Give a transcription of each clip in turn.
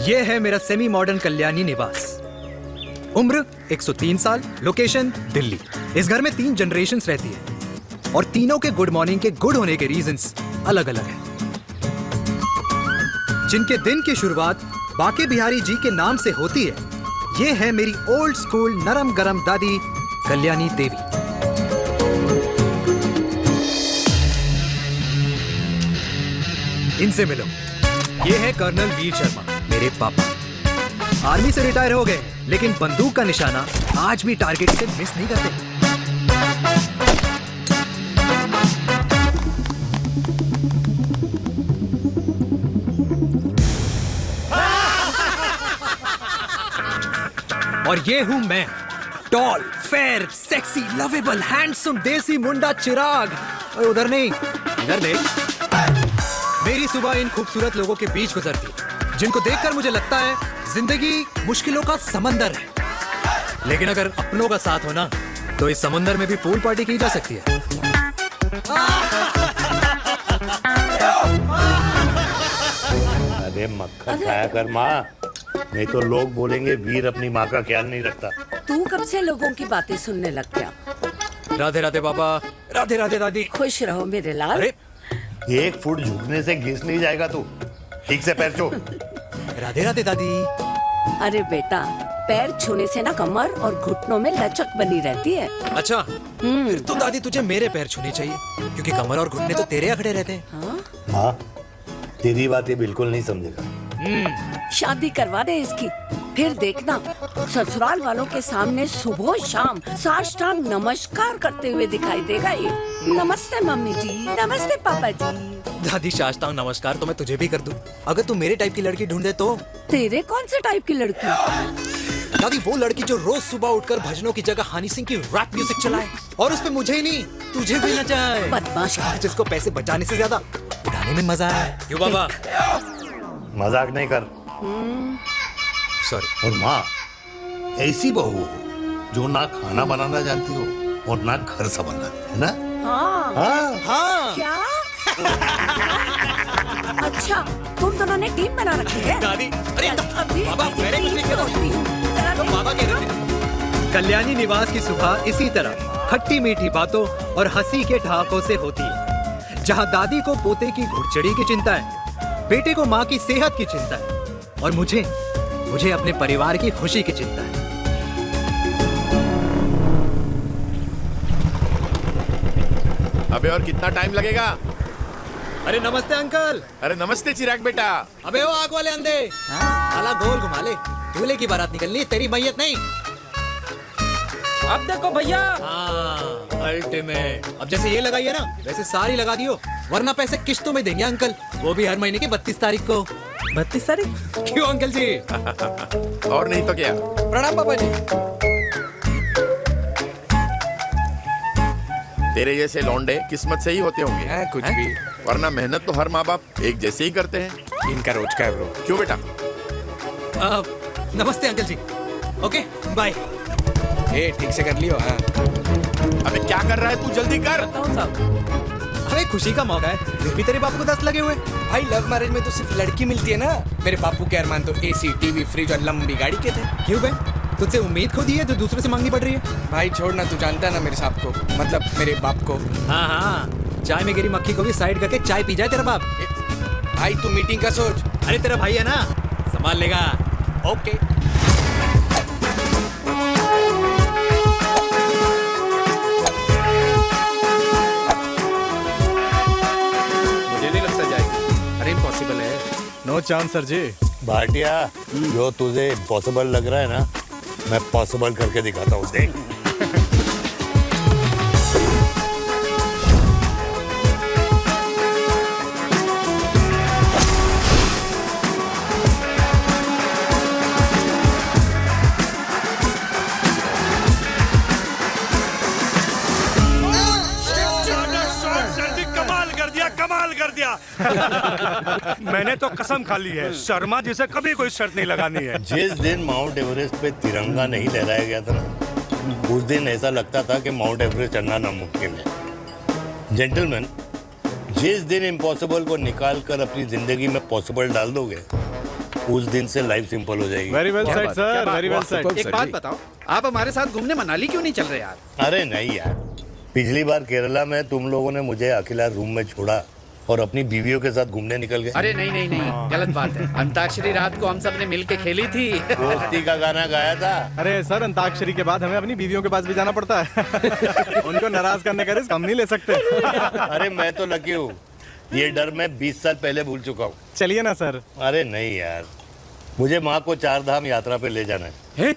ये है मेरा सेमी मॉडर्न कल्याणी निवास। उम्र 103 साल, लोकेशन दिल्ली। इस घर में 3 जनरेशंस रहती है और तीनों के गुड मॉर्निंग के गुड होने के रीजंस अलग अलग हैं। जिनके दिन की शुरुआत बाके बिहारी जी के नाम से होती है, ये है मेरी ओल्ड स्कूल नरम गरम दादी कल्याणी देवी। इनसे मिलो, ये है कर्नल वीर शर्मा, मेरे पापा। आर्मी से रिटायर हो गए लेकिन बंदूक का निशाना आज भी टारगेट से मिस नहीं करते। और ये हूं मैं, tall, fair, sexy, lovable, handsome देसी मुंडा चिराग। और उधर नहीं, इधर देख। मेरी सुबह इन खूबसूरत लोगों के बीच गुजरती है जिनको देखकर मुझे लगता है जिंदगी मुश्किलों का समंदर है, लेकिन अगर अपनों का साथ हो ना तो इस समंदर में भी पूल पार्टी की जा सकती है। अरे मक्खन खाया कर माँ, नहीं तो लोग बोलेंगे वीर अपनी माँ का ख्याल नहीं रखता। तू कब से लोगों की बातें सुनने लग गया? राधे राधे बाबा, राधे राधे दादी। खुश रहो मेरे लाल। अरे 1 फुट झुकने से घिस नहीं जाएगा तू, ठीक से पैर छू। राधे राधे दादी। अरे बेटा, पैर छूने से ना कमर और घुटनों में लचक बनी रहती है। अच्छा, फिर तो दादी तुझे मेरे पैर छूने चाहिए, क्योंकि कमर और घुटने तो तेरे अखड़े रहते हैं। हाँ? माँ, तेरी बात ये बिल्कुल नहीं समझेगा। शादी करवा दे इसकी, फिर देखना ससुराल वालों के सामने सुबह शाम साष्टांग नमस्कार करते हुए दिखाई देगा ये। नमस्ते मम्मी जी, नमस्ते पापा जी। दादी साष्टांग नमस्कार तो मैं तुझे भी कर दूं, अगर तू मेरे टाइप की लड़की ढूंढे तो। तेरे कौन से टाइप की लड़की? दादी वो लड़की जो रोज सुबह उठकर भजनों की जगह हनी सिंह की रैप म्यूजिक चलाए और उसपे मुझे ही नहीं तुझे भी नचाए। बदमाश, जिसको पैसे बचाने से ज्यादा उड़ाने में मजा है। क्यों बाबा? मजाक नहीं कर। सॉरी। और माँ, ऐसी बहू हो जो ना खाना बनाना जानती हो और ना घर संभालना, है ना? हाँ। हाँ हाँ क्या? अच्छा, तुम दोनों ने टीम बना रखी है? दादी, अरे अभी बाबा, मैंने कुछ नहीं किया। तो बाबा कह रहे थे। कल्याणी निवास की सुबह इसी तरह खट्टी मीठी बातों और हंसी के ठहाकों से होती है, जहाँ दादी को पोते की घुड़चड़ी की चिंता है, बेटे को माँ की सेहत की चिंता है और मुझे अपने परिवार की खुशी की चिंता है। अबे और कितना टाइम लगेगा? अरे नमस्ते अंकल। अरे नमस्ते चिराग बेटा। अबे वो आग वाले अंधे, साला गोल घुमा ले, दूल्हे की बारात निकलनी, तेरी मैयत नहीं। अब देखो भैया। हाँ, अल्टीमेट। अब जैसे ये लगाई है ना, वैसे सारी लगा दियो, वरना पैसे किश्तों में देंगे अंकल, वो भी हर महीने की 32 तारीख को। 32 तारीख? क्यों अंकल जी? और नहीं तो क्या। प्रणाम पापा जी। तेरे जैसे लौंडे किस्मत से ही होते होंगे। कुछ भी, वरना मेहनत तो हर माँ बाप एक जैसे ही करते हैं। इनका रोज का है ब्रो। क्यों बेटा? नमस्ते अंकल जी। Okay bye. ए ठीक से कर लियो। हाँ अबे क्या कर रहा है तू, जल्दी कर। अरे खुशी का मौका है, फिर भी तेरे बापू को 10 लगे हुए। भाई लव मैरिज में तो सिर्फ लड़की मिलती है ना, मेरे बापू के अरमान तो एसी, टीवी, फ्रिज और लंबी गाड़ी के थे। क्यों बे, तुझसे उम्मीद खो दी है जो दूसरे से मांगनी पड़ रही है? भाई छोड़ना, तू जानता है ना मेरे साहब को, मतलब मेरे बाप को। हाँ हाँ, चाय में गिरी मक्खी को भी साइड करके चाय पी जाए तेरा बाप। भाई तू मीटिंग का सोच। अरे तेरा भाई है ना, संभाल लेगा। ओके। मुझे नहीं लगता जाएगी। अरे इम्पॉसिबल है। नो चांस सर जी। भाटिया, जो तुझे इम्पॉसिबल लग रहा है ना, मैं पॉसिबल करके दिखाता हूँ, देख। कमाल कर दिया। मैंने तो कसम खा ली है, शर्मा जी से कभी कोई शर्त नहीं लगानी है। जिस दिन माउंट एवरेस्ट पे तिरंगा नहीं लहराया गया था ना, उस दिन ऐसा लगता था कि माउंट एवरेस्ट चढ़ना नामुमकिन है। जेंटलमैन, जिस दिन इम्पॉसिबल को निकाल कर अपनी जिंदगी में पॉसिबल डाल दोगे, उस दिन से लाइफ सिंपल हो जाएगी। Very well said sir, very well said. एक बात बताओ, आप हमारे साथ घूमने मनाली क्यों नहीं चल रहे यार? अरे नहीं यार, पिछली बार केरला में तुम लोगों ने मुझे अकेला रूम में छोड़ा और अपनी बीवियों के साथ घूमने निकल गए। अरे नहीं नहीं नहीं, गलत बात है। अंताक्षरी रात को हम सब ने मिलके खेली थी। दोस्ती का गाना गाया था। अरे सर, अंताक्षरी के बाद हमें अपनी बीवियों के पास भी जाना पड़ता है। उनको नाराज करने का रिस्क हम नहीं ले सकते। अरे मैं तो लकी हूँ, ये डर मैं 20 साल पहले भूल चुका हूँ। चलिए ना सर। अरे नहीं यार, मुझे माँ को 4 धाम यात्रा पे ले जाना है।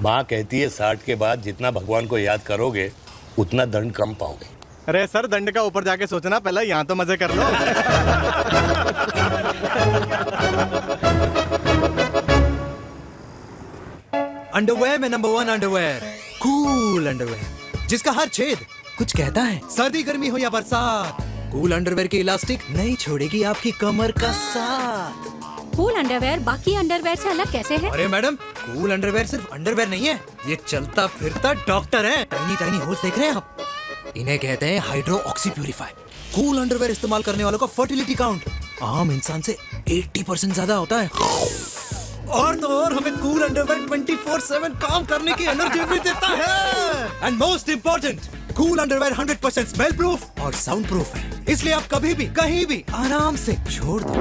माँ कहती है 60 के बाद जितना भगवान को याद करोगे उतना दंड कम पाओगे। अरे सर, दंड का ऊपर जाके सोचना, पहले यहाँ तो मजे कर लो। अंडरवेयर में नंबर 1 अंडरवेयर, कूल अंडरवेयर, जिसका हर छेद कुछ कहता है। सर्दी गर्मी हो या बरसात, कूल अंडरवेयर की इलास्टिक नहीं छोड़ेगी आपकी कमर का साथ। कूल अंडरवेयर बाकी अंडरवेयर से अलग कैसे है? अरे मैडम, कूल अंडरवेयर सिर्फ अंडरवेयर नहीं है, ये चलता फिरता डॉक्टर है। टाइनी टाइनी होल्स देख रहे हैं आप? इन्हें कहते हैं hydro oxy purifier. Cool underwear इस्तेमाल करने वालों का फर्टिलिटी काउंट आम इंसान से 80% ज्यादा होता है। और तो और हमें कूल अंडरवेयर 24/7 काम करने की एनर्जी भी देता है। And most important, cool underwear 100% smell proof और साउंड प्रूफ है, इसलिए आप कभी भी कहीं भी आराम से छोड़ दो,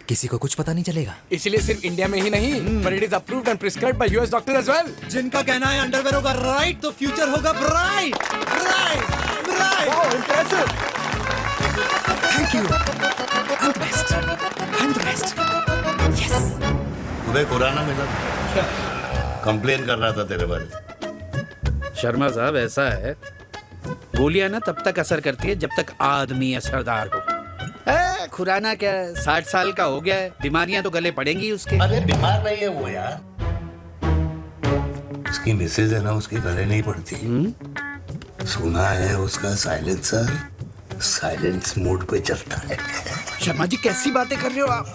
किसी को कुछ पता नहीं चलेगा। इसलिए सिर्फ इंडिया में ही नहीं, पर it is approved and prescribed by US doctor as well. जिनका कहना है अंडरवेयर होगा राइट तो फ्यूचर होगा bright. Bright bright. Impressive. Thank you. I am the best. I am the best. Yes. तुम्हें पुराना मिला, कंप्लेन कर रहा था तेरे बारे में। शर्मा साहब, ऐसा है, गोलियां ना तब तक असर करती है जब तक आदमी असरदार हो। खुराना क्या, 60 साल का हो गया है, बीमारियां तो गले पड़ेंगी उसके। अरे बीमार नहीं है वो यार, उसकी मिसेज है ना, उसके गले नहीं पड़ती। सुना है उसका साइलेंसर साइलेंस मोड पे चलता है। शर्मा जी, कैसी बातें कर रहे हो आप?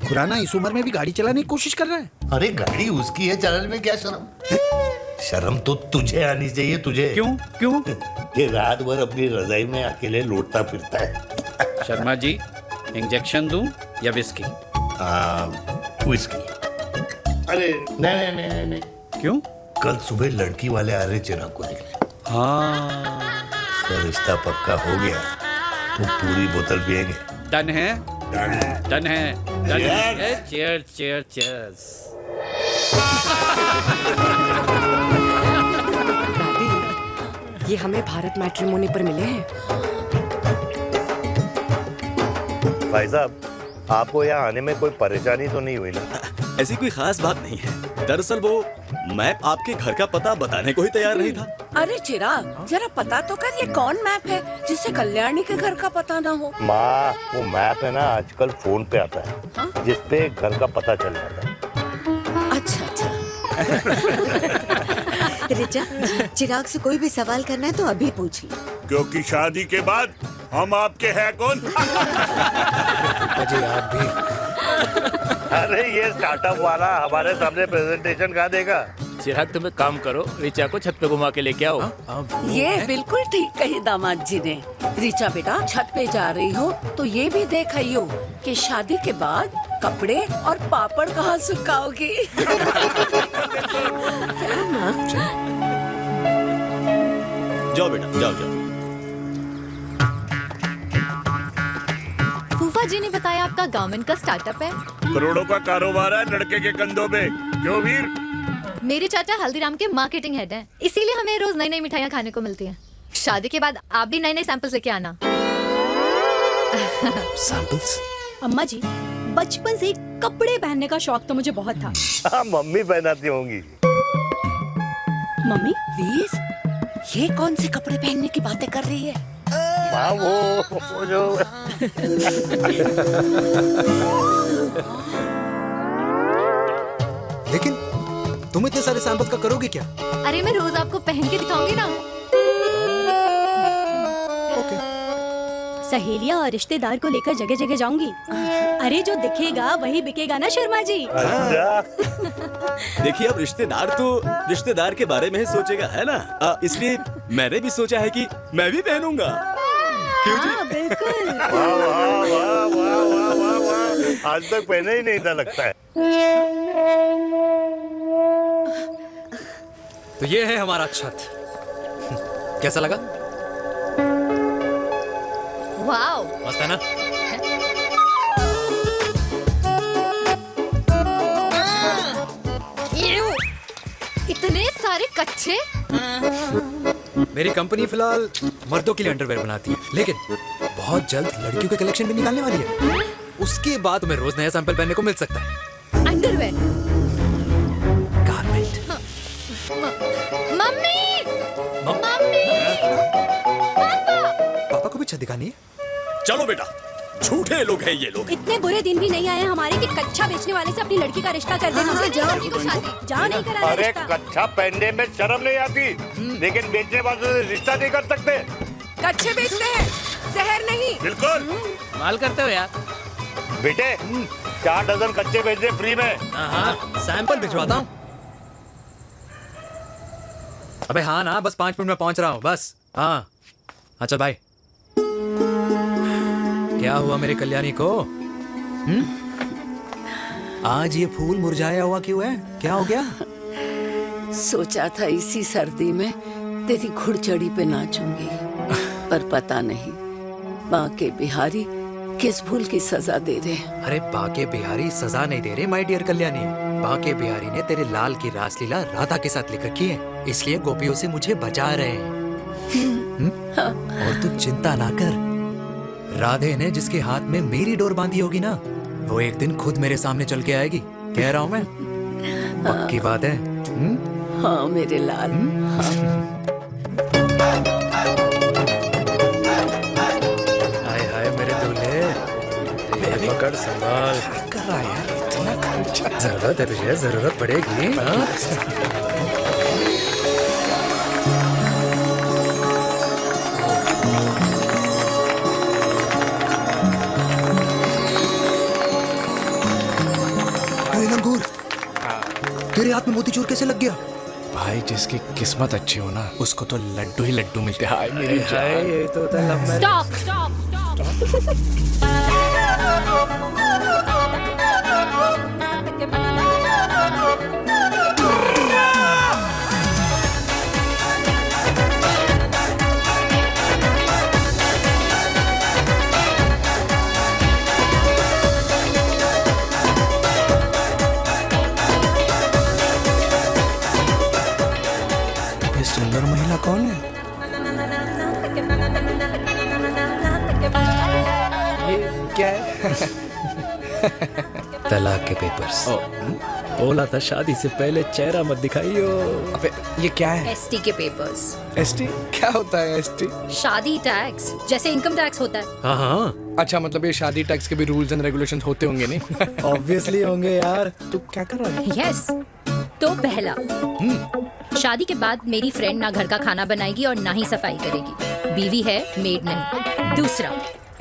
खुराना इस उम्र में भी गाड़ी चलाने की कोशिश कर रहा है। अरे गाड़ी उसकी है, चलाने में क्या शर्म? शर्म तो तुझे आनी चाहिए। तुझे क्यों? क्यों? ये रात भर अपनी रजाई में अकेले लौटता फिरता है। शर्मा जी, इंजेक्शन दूं या विस्की? विस्की। अरे नहीं नहीं नहीं नहीं। क्यों? कल सुबह लड़की वाले आ रहे चिराग को देखने। हाँ, तो रिश्ता पक्का हो गया तो पूरी बोतल पिएंगे। डन है? डन है। डन है। डन है। Cheers cheers cheers. दादी, ये हमें भारत मैट्रिमोनी पर मिले हैं। भाई साहब, आपको यहाँ आने में कोई परेशानी तो नहीं हुई ना? ऐसी कोई खास बात नहीं है। दरअसल वो मैप आपके घर का पता बताने को ही तैयार नहीं था। अरे चिराग, जरा पता तो कर, ये कौन मैप है जिससे कल्याणी के घर का पता ना हो? माँ, वो मैप है ना, आजकल फोन पे आता है, जिसपे घर का पता चल जाता है। अच्छा अच्छा। रिचा, चिराग से कोई भी सवाल करना है तो अभी पूछिए, क्योंकि शादी के बाद हम आपके हैं कौन? अजय आप भी। अरे ये स्टार्टअप वाला हमारे सामने प्रेजेंटेशन कहाँ देगा? चिराग, तुम एक काम करो, रिचा को छत पे घुमा के लेके आओ। ये बिल्कुल ठीक कही दामाद जी ने। रिचा बेटा, छत पे जा रही हो तो ये भी देख आइयो कि शादी के बाद कपड़े और पापड़ कहाँ सुखाओगी। जाओ बेटा, जाओ जाओ। फूफा जी ने बताया आपका गवर्नमेंट का स्टार्टअप है। करोड़ों का कारोबार है लड़के के कंधों पे। क्यों वीर? मेरे चाचा हल्दीराम के मार्केटिंग हेड हैं, इसीलिए हमें रोज नई नई मिठाइयाँ खाने को मिलती हैं। शादी के बाद आप भी नए नए सैंपल्स लेके आना। सैंपल्स? अम्मा जी, बचपन से कपड़े पहनने का शौक तो मुझे बहुत था। हाँ, मम्मी पहनाती होंगी। मम्मी? वीर, ये कौन से कपड़े पहनने की बातें कर रही है? माँ, वो जो लेकिन तुम इतने सारे सैंपल्स का करोगे क्या? अरे मैं रोज आपको पहन के दिखाऊंगी ना। ओके। सहेलियां और रिश्तेदार को लेकर जगह जगह जाऊंगी। अरे जो दिखेगा वही बिकेगा ना शर्मा जी। देखिए, अब रिश्तेदार तो रिश्तेदार के बारे में ही सोचेगा, है ना? इसलिए मैंने भी सोचा है कि मैं भी पहनूंगा। क्यों जी? हाँ, बिल्कुल। आज तक पहने ही नहीं था लगता है। तो ये है हमारा छत। कैसा लगा? वाओ, मस्त है ना? इतने सारे कच्चे। मेरी कंपनी फिलहाल मर्दों के लिए अंडरवेयर बनाती है, लेकिन बहुत जल्द लड़कियों के कलेक्शन भी निकालने वाली है। उसके बाद तुम्हें रोज नया सैंपल पहनने को मिल सकता है। अंडरवेयर। गारमेंट। मम्मी, मम्मी, पापा को भी छत दिखानी है। चलो बेटा, झूठे लोग हैं ये लोग। इतने बुरे दिन भी नहीं आए हमारे कि कच्चा बेचने वाले से अपनी लड़की का रिश्ता कर देना। जाओ नहीं करा अरे कच्चा पहनने में शर्म नहीं आती, लेकिन बेचने वालों से रिश्ता नहीं कर सकते। कच्चे बेचते हैं, जहर नहीं। बिल्कुल माल करते हो यार। बेटे 4 डजन कच्चे भेज दे फ्री में। सैंपल भिजवाता हूँ। अबे हाँ ना, बस 5 मिनट में पहुंच रहा हूँ बस। हाँ अच्छा भाई। क्या हुआ मेरे कल्याणी को? आज ये फूल मुरझाया हुआ क्यों है? क्या हो गया? सोचा था इसी सर्दी में तेरी घुड़चड़ी पे नाचूंगी, पर पता नहीं बाके बिहारी किस भूल की सजा दे रहे। अरे बाके बिहारी सजा नहीं दे रहे माय डियर कल्याणी। बाके बिहारी ने तेरे लाल की रासलीला राधा के साथ लिख रखी है, इसलिए गोपियों से मुझे बचा रहे हैं। और तू चिंता ना कर, राधे ने जिसके हाथ में मेरी डोर बांधी होगी ना, वो एक दिन खुद मेरे सामने चल के आएगी। कह रहा हूँ मैं, पक्की बात है। हाँ मेरे लाल। हाय हाय मेरे दूल्हे, ये पकड़ संभाल। कर रहा है यार, इतना खर्चा। जरूरत है तुझे, जरूरत पड़ेगी। तेरे हाथ में मोतीचूर कैसे लग गया? भाई जिसकी किस्मत अच्छी हो ना, उसको तो लड्डू ही लड्डू मिलते हैं। हाय मेरी जान। ये तो होता है लव मैरिज। स्टॉप, स्टॉप, ये सुंदर महिला कौन है? ये क्या है? तलाक के पेपर्स। बोला था शादी से पहले चेहरा मत दिखाइयो। अबे ये क्या है? एसटी के पेपर्स। एसटी क्या होता है? एसटी शादी टैक्स, जैसे इनकम टैक्स होता है। हाँ हाँ, अच्छा, मतलब ये शादी टैक्स के भी रूल्स एंड रेगुलेशंस होते होंगे नहीं? ऑब्वियसली होंगे यार। तू क्या कर रहा है? यस। तो पहला, शादी के बाद मेरी फ्रेंड ना घर का खाना बनाएगी और ना ही सफाई करेगी, बीवी है, मेड नहीं। दूसरा,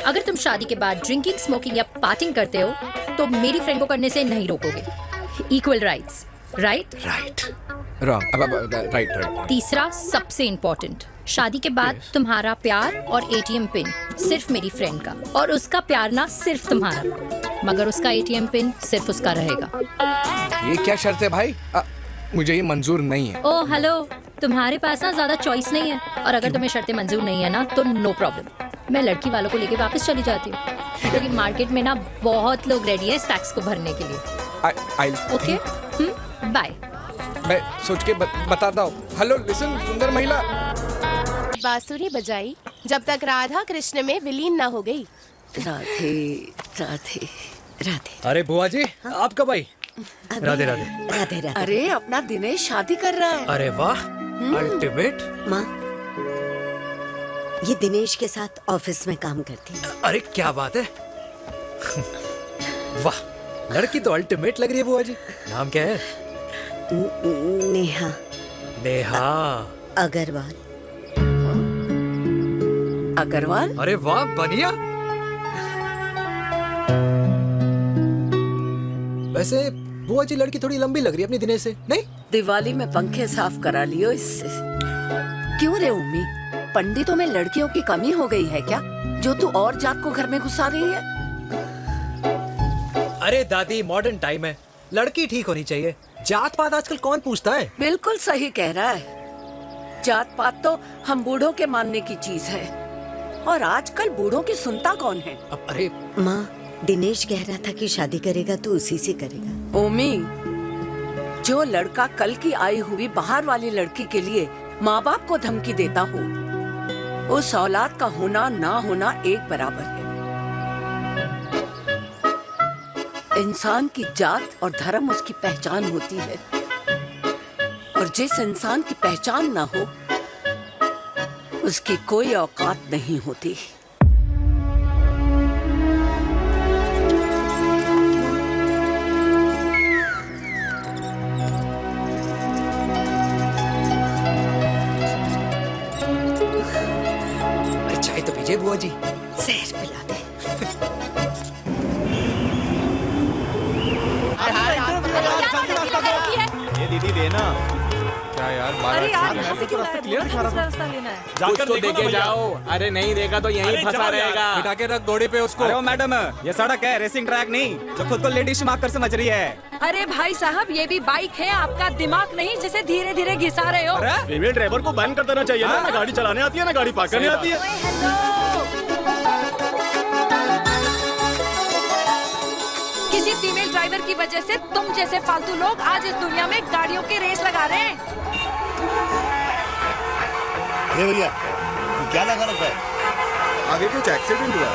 अगर तुम शादी के बाद ड्रिंकिंग, स्मोकिंग या पार्टिंग करते हो तो मेरी फ्रेंड को करने से नहीं रोकोगे। Equal rights, right? Right. Wrong. Right right. तीसरा, सबसे इम्पोर्टेंट, शादी के बाद तुम्हारा प्यार और एटीएम पिन सिर्फ मेरी फ्रेंड का, और उसका प्यार ना सिर्फ तुम्हारा, मगर उसका एटीएम पिन सिर्फ उसका रहेगा। ये क्या शर्त है भाई? मुझे ये मंजूर नहीं है। ओह हेलो, तुम्हारे पास ना ज्यादा चॉइस नहीं है, और अगर तुम्हें शर्तें मंजूर नहीं है ना तो नो प्रॉब्लम, मैं लड़की वालों को लेके वापस चली जाती हूँ, क्योंकि मार्केट में ना बहुत लोग रेडी है इस टैक्स को भरने के लिए। Okay, bye. मैं सोच के बताता हूँ। हेलो लिसन, सुंदर महिला। बांसुरी बजाई जब तक राधा कृष्ण में विलीन ना हो गई। राधे राधे राधे। अरे बुआ जी, आप कब आई? राधे राधे। राधे राधे। अरे अपना दिनेश शादी कर रहा है। अरे वाह, अल्टीमेट। माँ, ये दिनेश के साथ ऑफिस में काम करती है। अरे क्या बात है। वाह, लड़की तो अल्टीमेट लग रही है बुआ जी। नाम क्या है? नेहा। नेहा अग्रवाल। अग्रवाल? अरे वाह, बढ़िया। वैसे बुआ जी लड़की थोड़ी लंबी लग रही है अपनी दिनेश से, नहीं? दिवाली में पंखे साफ करा लियो इससे। क्यों रे उम्मी, पंडितों में लड़कियों की कमी हो गई है क्या, जो तू और जात को घर में घुसा रही है? अरे दादी, मॉडर्न टाइम है, लड़की ठीक होनी चाहिए। जात पात आजकल कौन पूछता है? बिल्कुल सही कह रहा है। जात पात तो हम बूढ़ों के मानने की चीज है, और आजकल बूढ़ों की सुनता कौन है? अरे माँ, दिनेश कह रहा था कि शादी करेगा तो उसी से करेगा। ओमी, जो लड़का कल की आई हुई बाहर वाली लड़की के लिए माँ बाप को धमकी देता हो, उस औलाद का होना ना होना एक बराबर है। इंसान की जात और धर्म उसकी पहचान होती है, और जिस इंसान की पहचान ना हो उसकी कोई औकात नहीं होती। चाय तो पीजिए बुआ जी। जहर पिला दे। ये दीदी देना। क्या यार, अरे यार, यहाँ से क्यों लाए? दूसरा रास्ता लेना है। जाकर तो देखे जाओ। अरे नहीं देखा तो यहीं फंसा रहेगा। बिठा के रख घोड़ी पे उसको। अरे मैडम, ये सड़क है, रेसिंग ट्रैक नहीं जो खुद को लेडी शिमाक कर समझ रही है। अरे भाई साहब, ये भी बाइक है, आपका दिमाग नहीं जिसे धीरे धीरे घिसा रहे हो। फीमेल ड्राइवर को बैन कर देना चाहिए ना गाड़ी चलाने आती है ना गाड़ी पार्क करने आती है। किसी फीमेल ड्राइवर की वजह से तुम जैसे फालतू लोग आज इस दुनिया में गाड़ियों की रेस लगा रहे हैं। ये भैया, क्या लगा रखा है? आगे कुछ एक्सीडेंट हुआ।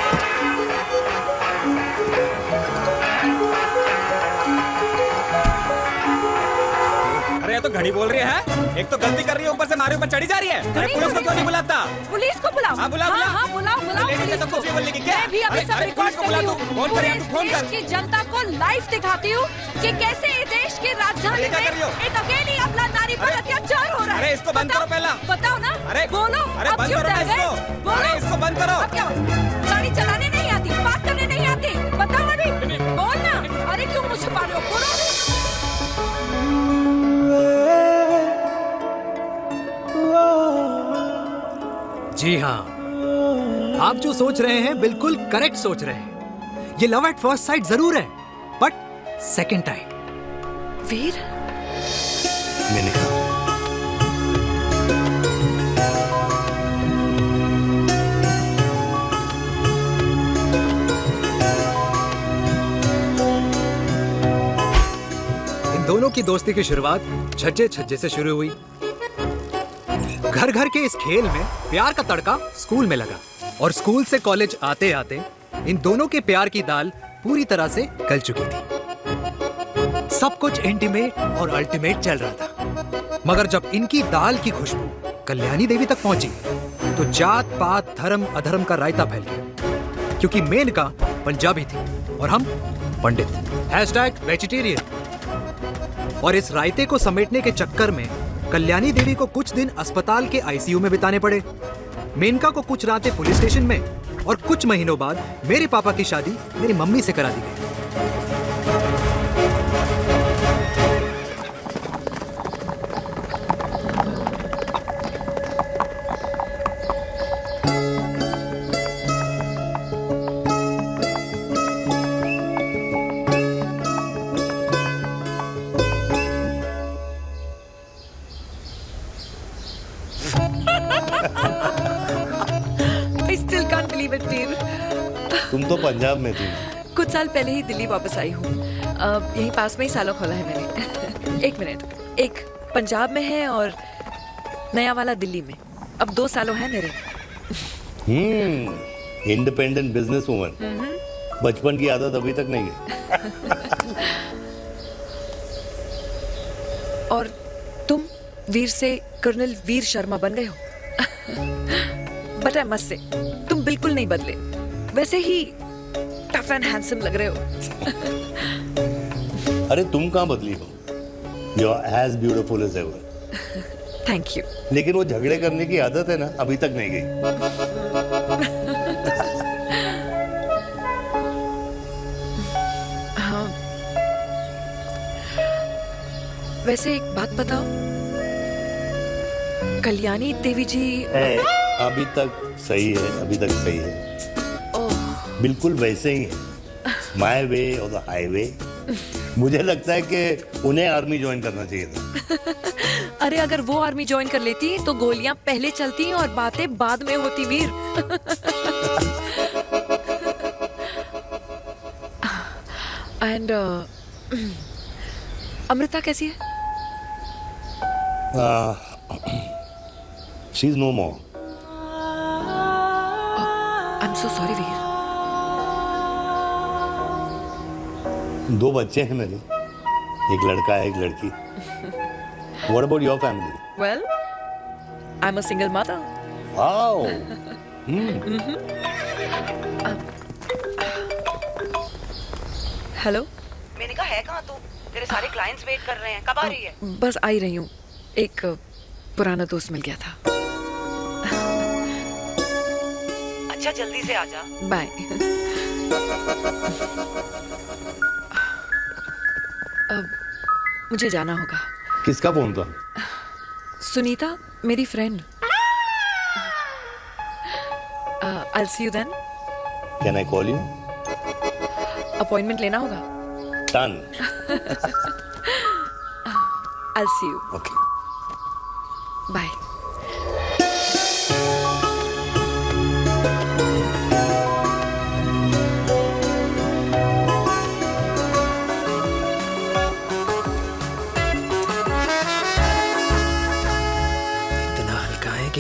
अरे ये तो घड़ी बोल रही है। एक तो गलती कर रही है, ऊपर से हमारे ऊपर चढ़ी जा रही है। अरे पुलिस को क्यों नहीं बुलाता? पुलिस को बुलाओ। हाँ बुलाओ, हाँ, बुलाओ पुलिस को। कुछ भी बोलने की क्या? मैं भी अभी सब रिकॉर्ड कर रही हूँ। पूरे देश की जनता को लाइव दिखाती हूँ कि कैसे इस देश की राजधानी में एक अकेली अबला नारी पर अत्याचार हो रहा है। अरे इसको बंद करो पहला। बताओ ना। अरे बोलो। अरे बंद करो ना इसको। बोलो। इसको बंद करो। अब क्या? गाड़ी चलाने नहीं आती, बात करने नहीं आती, बताओ अभी। बोल ना। अरे क्यों मुझे छुपा रहे हो? बोलो। जी हाँ, आप जो सोच रहे हैं बिल्कुल करेक्ट सोच रहे हैं। ये लव एट फर्स्ट साइट जरूर है, बट सेकंड टाइम। वीर, मैंने कहा इन दोनों की दोस्ती की शुरुआत छज्जे छज्जे से शुरू हुई। घर घर के इस खेल में प्यार का तड़का स्कूल में लगा, और स्कूल से कॉलेज आते आते इन दोनों के प्यार की दाल पूरी तरह से गल चुकी थी। सब कुछ इंटीमेट और अल्टीमेट चल रहा था, मगर जब इनकी दाल की खुशबू कल्याणी देवी तक पहुंची तो जात पात धर्म अधर्म का रायता फैल गया, क्योंकि मेनका पंजाबी थी और हम पंडित। #वेजिटेरियन। और इस रायते को समेटने के चक्कर में कल्याणी देवी को कुछ दिन अस्पताल के आईसीयू में बिताने पड़े। मेनका को कुछ रातें पुलिस स्टेशन में, और कुछ महीनों बाद मेरे पापा की शादी मेरी मम्मी से करा दी गई। तुम तो पंजाब में थी। कुछ साल पहले ही दिल्ली वापस आई हूँ। यहीं पास में ही सालों खोला है मैंने। एक मिनट, एक पंजाब में है और नया वाला दिल्ली में। अब 2 सालों है मेरे। Independent business woman. बचपन की आदत अभी तक नहीं है। और तुम वीर से कर्नल वीर शर्मा बन गए हो। बट आई मस्ट से, तुम बिल्कुल नहीं बदले, वैसे ही टफ एंड हैंडसम लग रहे हो। अरे तुम कहाँ बदली हो? You are as beautiful as ever. Thank you. लेकिन वो झगड़े करने की आदत है ना, अभी तक नहीं गई। हाँ, वैसे एक बात बताओ, कल्याणी देवी जी अभी तक सही है, अभी तक सही है। बिल्कुल वैसे ही है। माय वे और द हाईवे। मुझे लगता है कि उन्हें आर्मी ज्वाइन करना चाहिए था। अरे अगर वो आर्मी ज्वाइन कर लेती तो गोलियां पहले चलती और बातें बाद में होती वीर। एंड अमृता कैसी है? She is no more. I am so sorry Veer. 2 बच्चे हैं मेरे, एक लड़का है एक लड़की। What about your family? Well, I'm a single mother. Wow. Hello. मैंने कहा है कहाँ तू? तेरे सारे क्लाइंट्स वेट कर रहे हैं, कब आ रही है? बस आ ही रही हूँ, एक पुराना दोस्त मिल गया था। अच्छा जल्दी से आ जा। बाय। अब मुझे जाना होगा। किसका फोन था? सुनीता, मेरी friend. I'll see you then. Can I call you? Appointment लेना होगा। Done. I'll see you. Okay. Bye.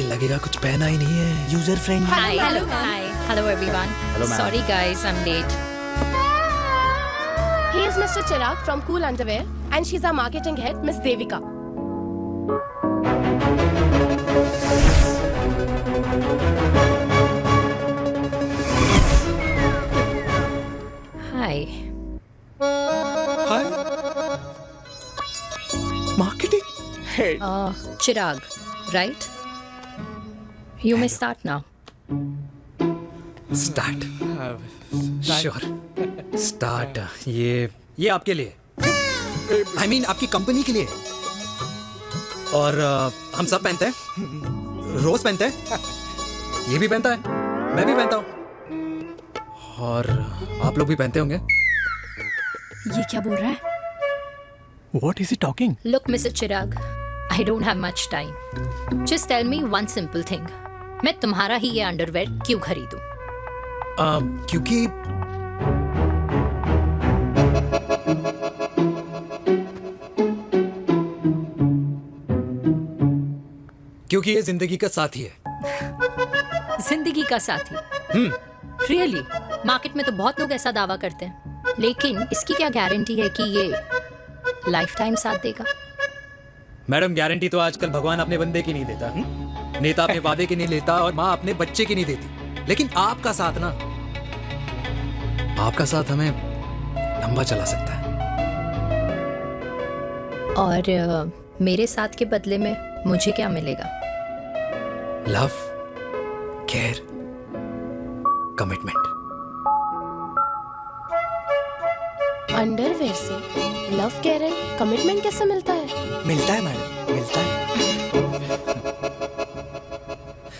लगेगा कुछ पहना ही नहीं है। User friendly. Hello everyone. Sorry guys, I'm late. He is Mr. Chirag from Cool Underwear and she's our marketing head, Miss Devika. Hi. Hi. Marketing head. Chirag, right? You may start now. Start. Sure. Start. ये आपके लिए। I mean आपकी company के लिए। और हम सब पहनते हैं। रोज पहनते हैं। ये भी पहनता है। मैं भी पहनता हूँ। और आप लोग भी पहनते होंगे। ये क्या बोल रहा है? What is he talking? Look, Mr. Chirag, I don't have much time. Just tell me one simple thing. मैं तुम्हारा ही ये अंडरवेयर क्यों खरीदूं? क्योंकि ये जिंदगी का साथी है। जिंदगी का साथी? Really? मार्केट में तो बहुत लोग ऐसा दावा करते हैं, लेकिन इसकी क्या गारंटी है कि ये लाइफ टाइम साथ देगा? मैडम, गारंटी तो आजकल भगवान अपने बंदे की नहीं देता। नेता अपने वादे की नहीं लेता और माँ अपने बच्चे की नहीं देती। लेकिन आपका साथ ना, आपका साथ हमें लंबा चला सकता है। और मेरे साथ के बदले में मुझे क्या मिलेगा? Love, care, commitment. अंडरवेयर से लव, केयर एंड कमिटमेंट कैसे मिलता है? मिलता है मैडम, मिलता है।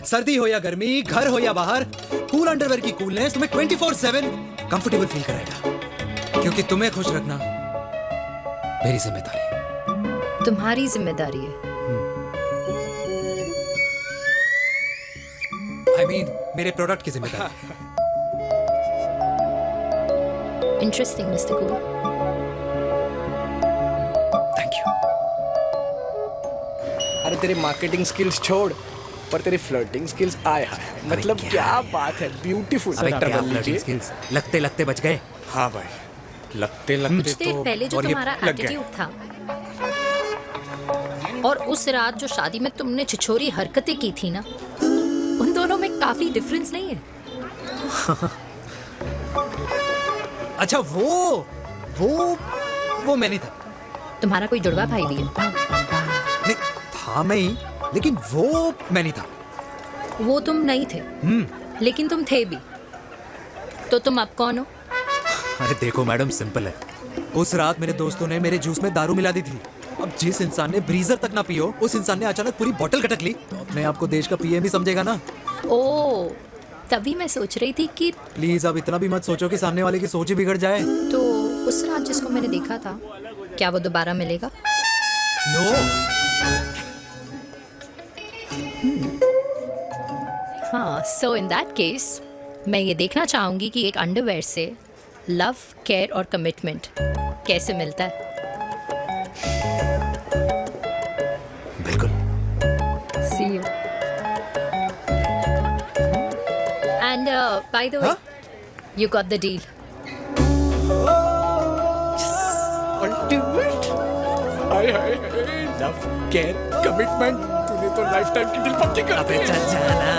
सर्दी हो या गर्मी, घर हो या बाहर, कूल अंडरवेयर की कूलनेस तुम्हें 24/7 कंफर्टेबल फील कराएगा। क्योंकि तुम्हें खुश रखना मेरी जिम्मेदारी है। तुम्हारी जिम्मेदारी है? I mean, मेरे प्रोडक्ट की जिम्मेदारी है। Interesting, Mr. Cool. Thank you. अरे तेरे मार्केटिंग स्किल्स छोड़, पर तेरी फ्लर्टिंग स्किल्स आए हाय, मतलब क्या बात है, ब्यूटीफुल। लगते लगते बच गए। हाँ भाई, लगते लगते कुछ देर पहले जो तुम्हारा एटीट्यूड था और उस रात जो शादी में तुमने छिछोरी हरकतें की थी ना, उन दोनों में काफी डिफरेंस नहीं है? अच्छा, वो मैं नहीं था। तुम्हारा कोई जुड़वा भाई भी है? नहीं था मैं ही, लेकिन वो मैं नहीं था। वो तुम नहीं थे, लेकिन तुम थे भी। तो तुम अब कौन हो? अरे देखो मैडम, सिंपल है। उस रात मेरे दोस्तों ने मेरे जूस में दारू मिला दी थी। अब जिस इंसान ने ब्रीजर तक ना पियो, उस इंसान ने अचानक पूरी बोतल खटक ली, तो अपने आप को देश का पीएम ही समझेगा ना। ओ, तभी मैं सोच रही थी कि प्लीज अब इतना भी मत सोचो कि सामने वाले की सोच ही बिगड़ जाए। तो उस रात जिसको मैंने देखा था, क्या वो दोबारा मिलेगा? नो। हाँ, सो इन दैट केस मैं ये देखना चाहूंगी कि एक अंडरवेयर से लव, केयर और कमिटमेंट कैसे मिलता है। बिल्कुल। See you. And by the way, you got the deal. Ultimate. Hi hi hi, love, care, commitment, तूने तो लाइफ टाइम की डील पक्की कर दी। चल जाना।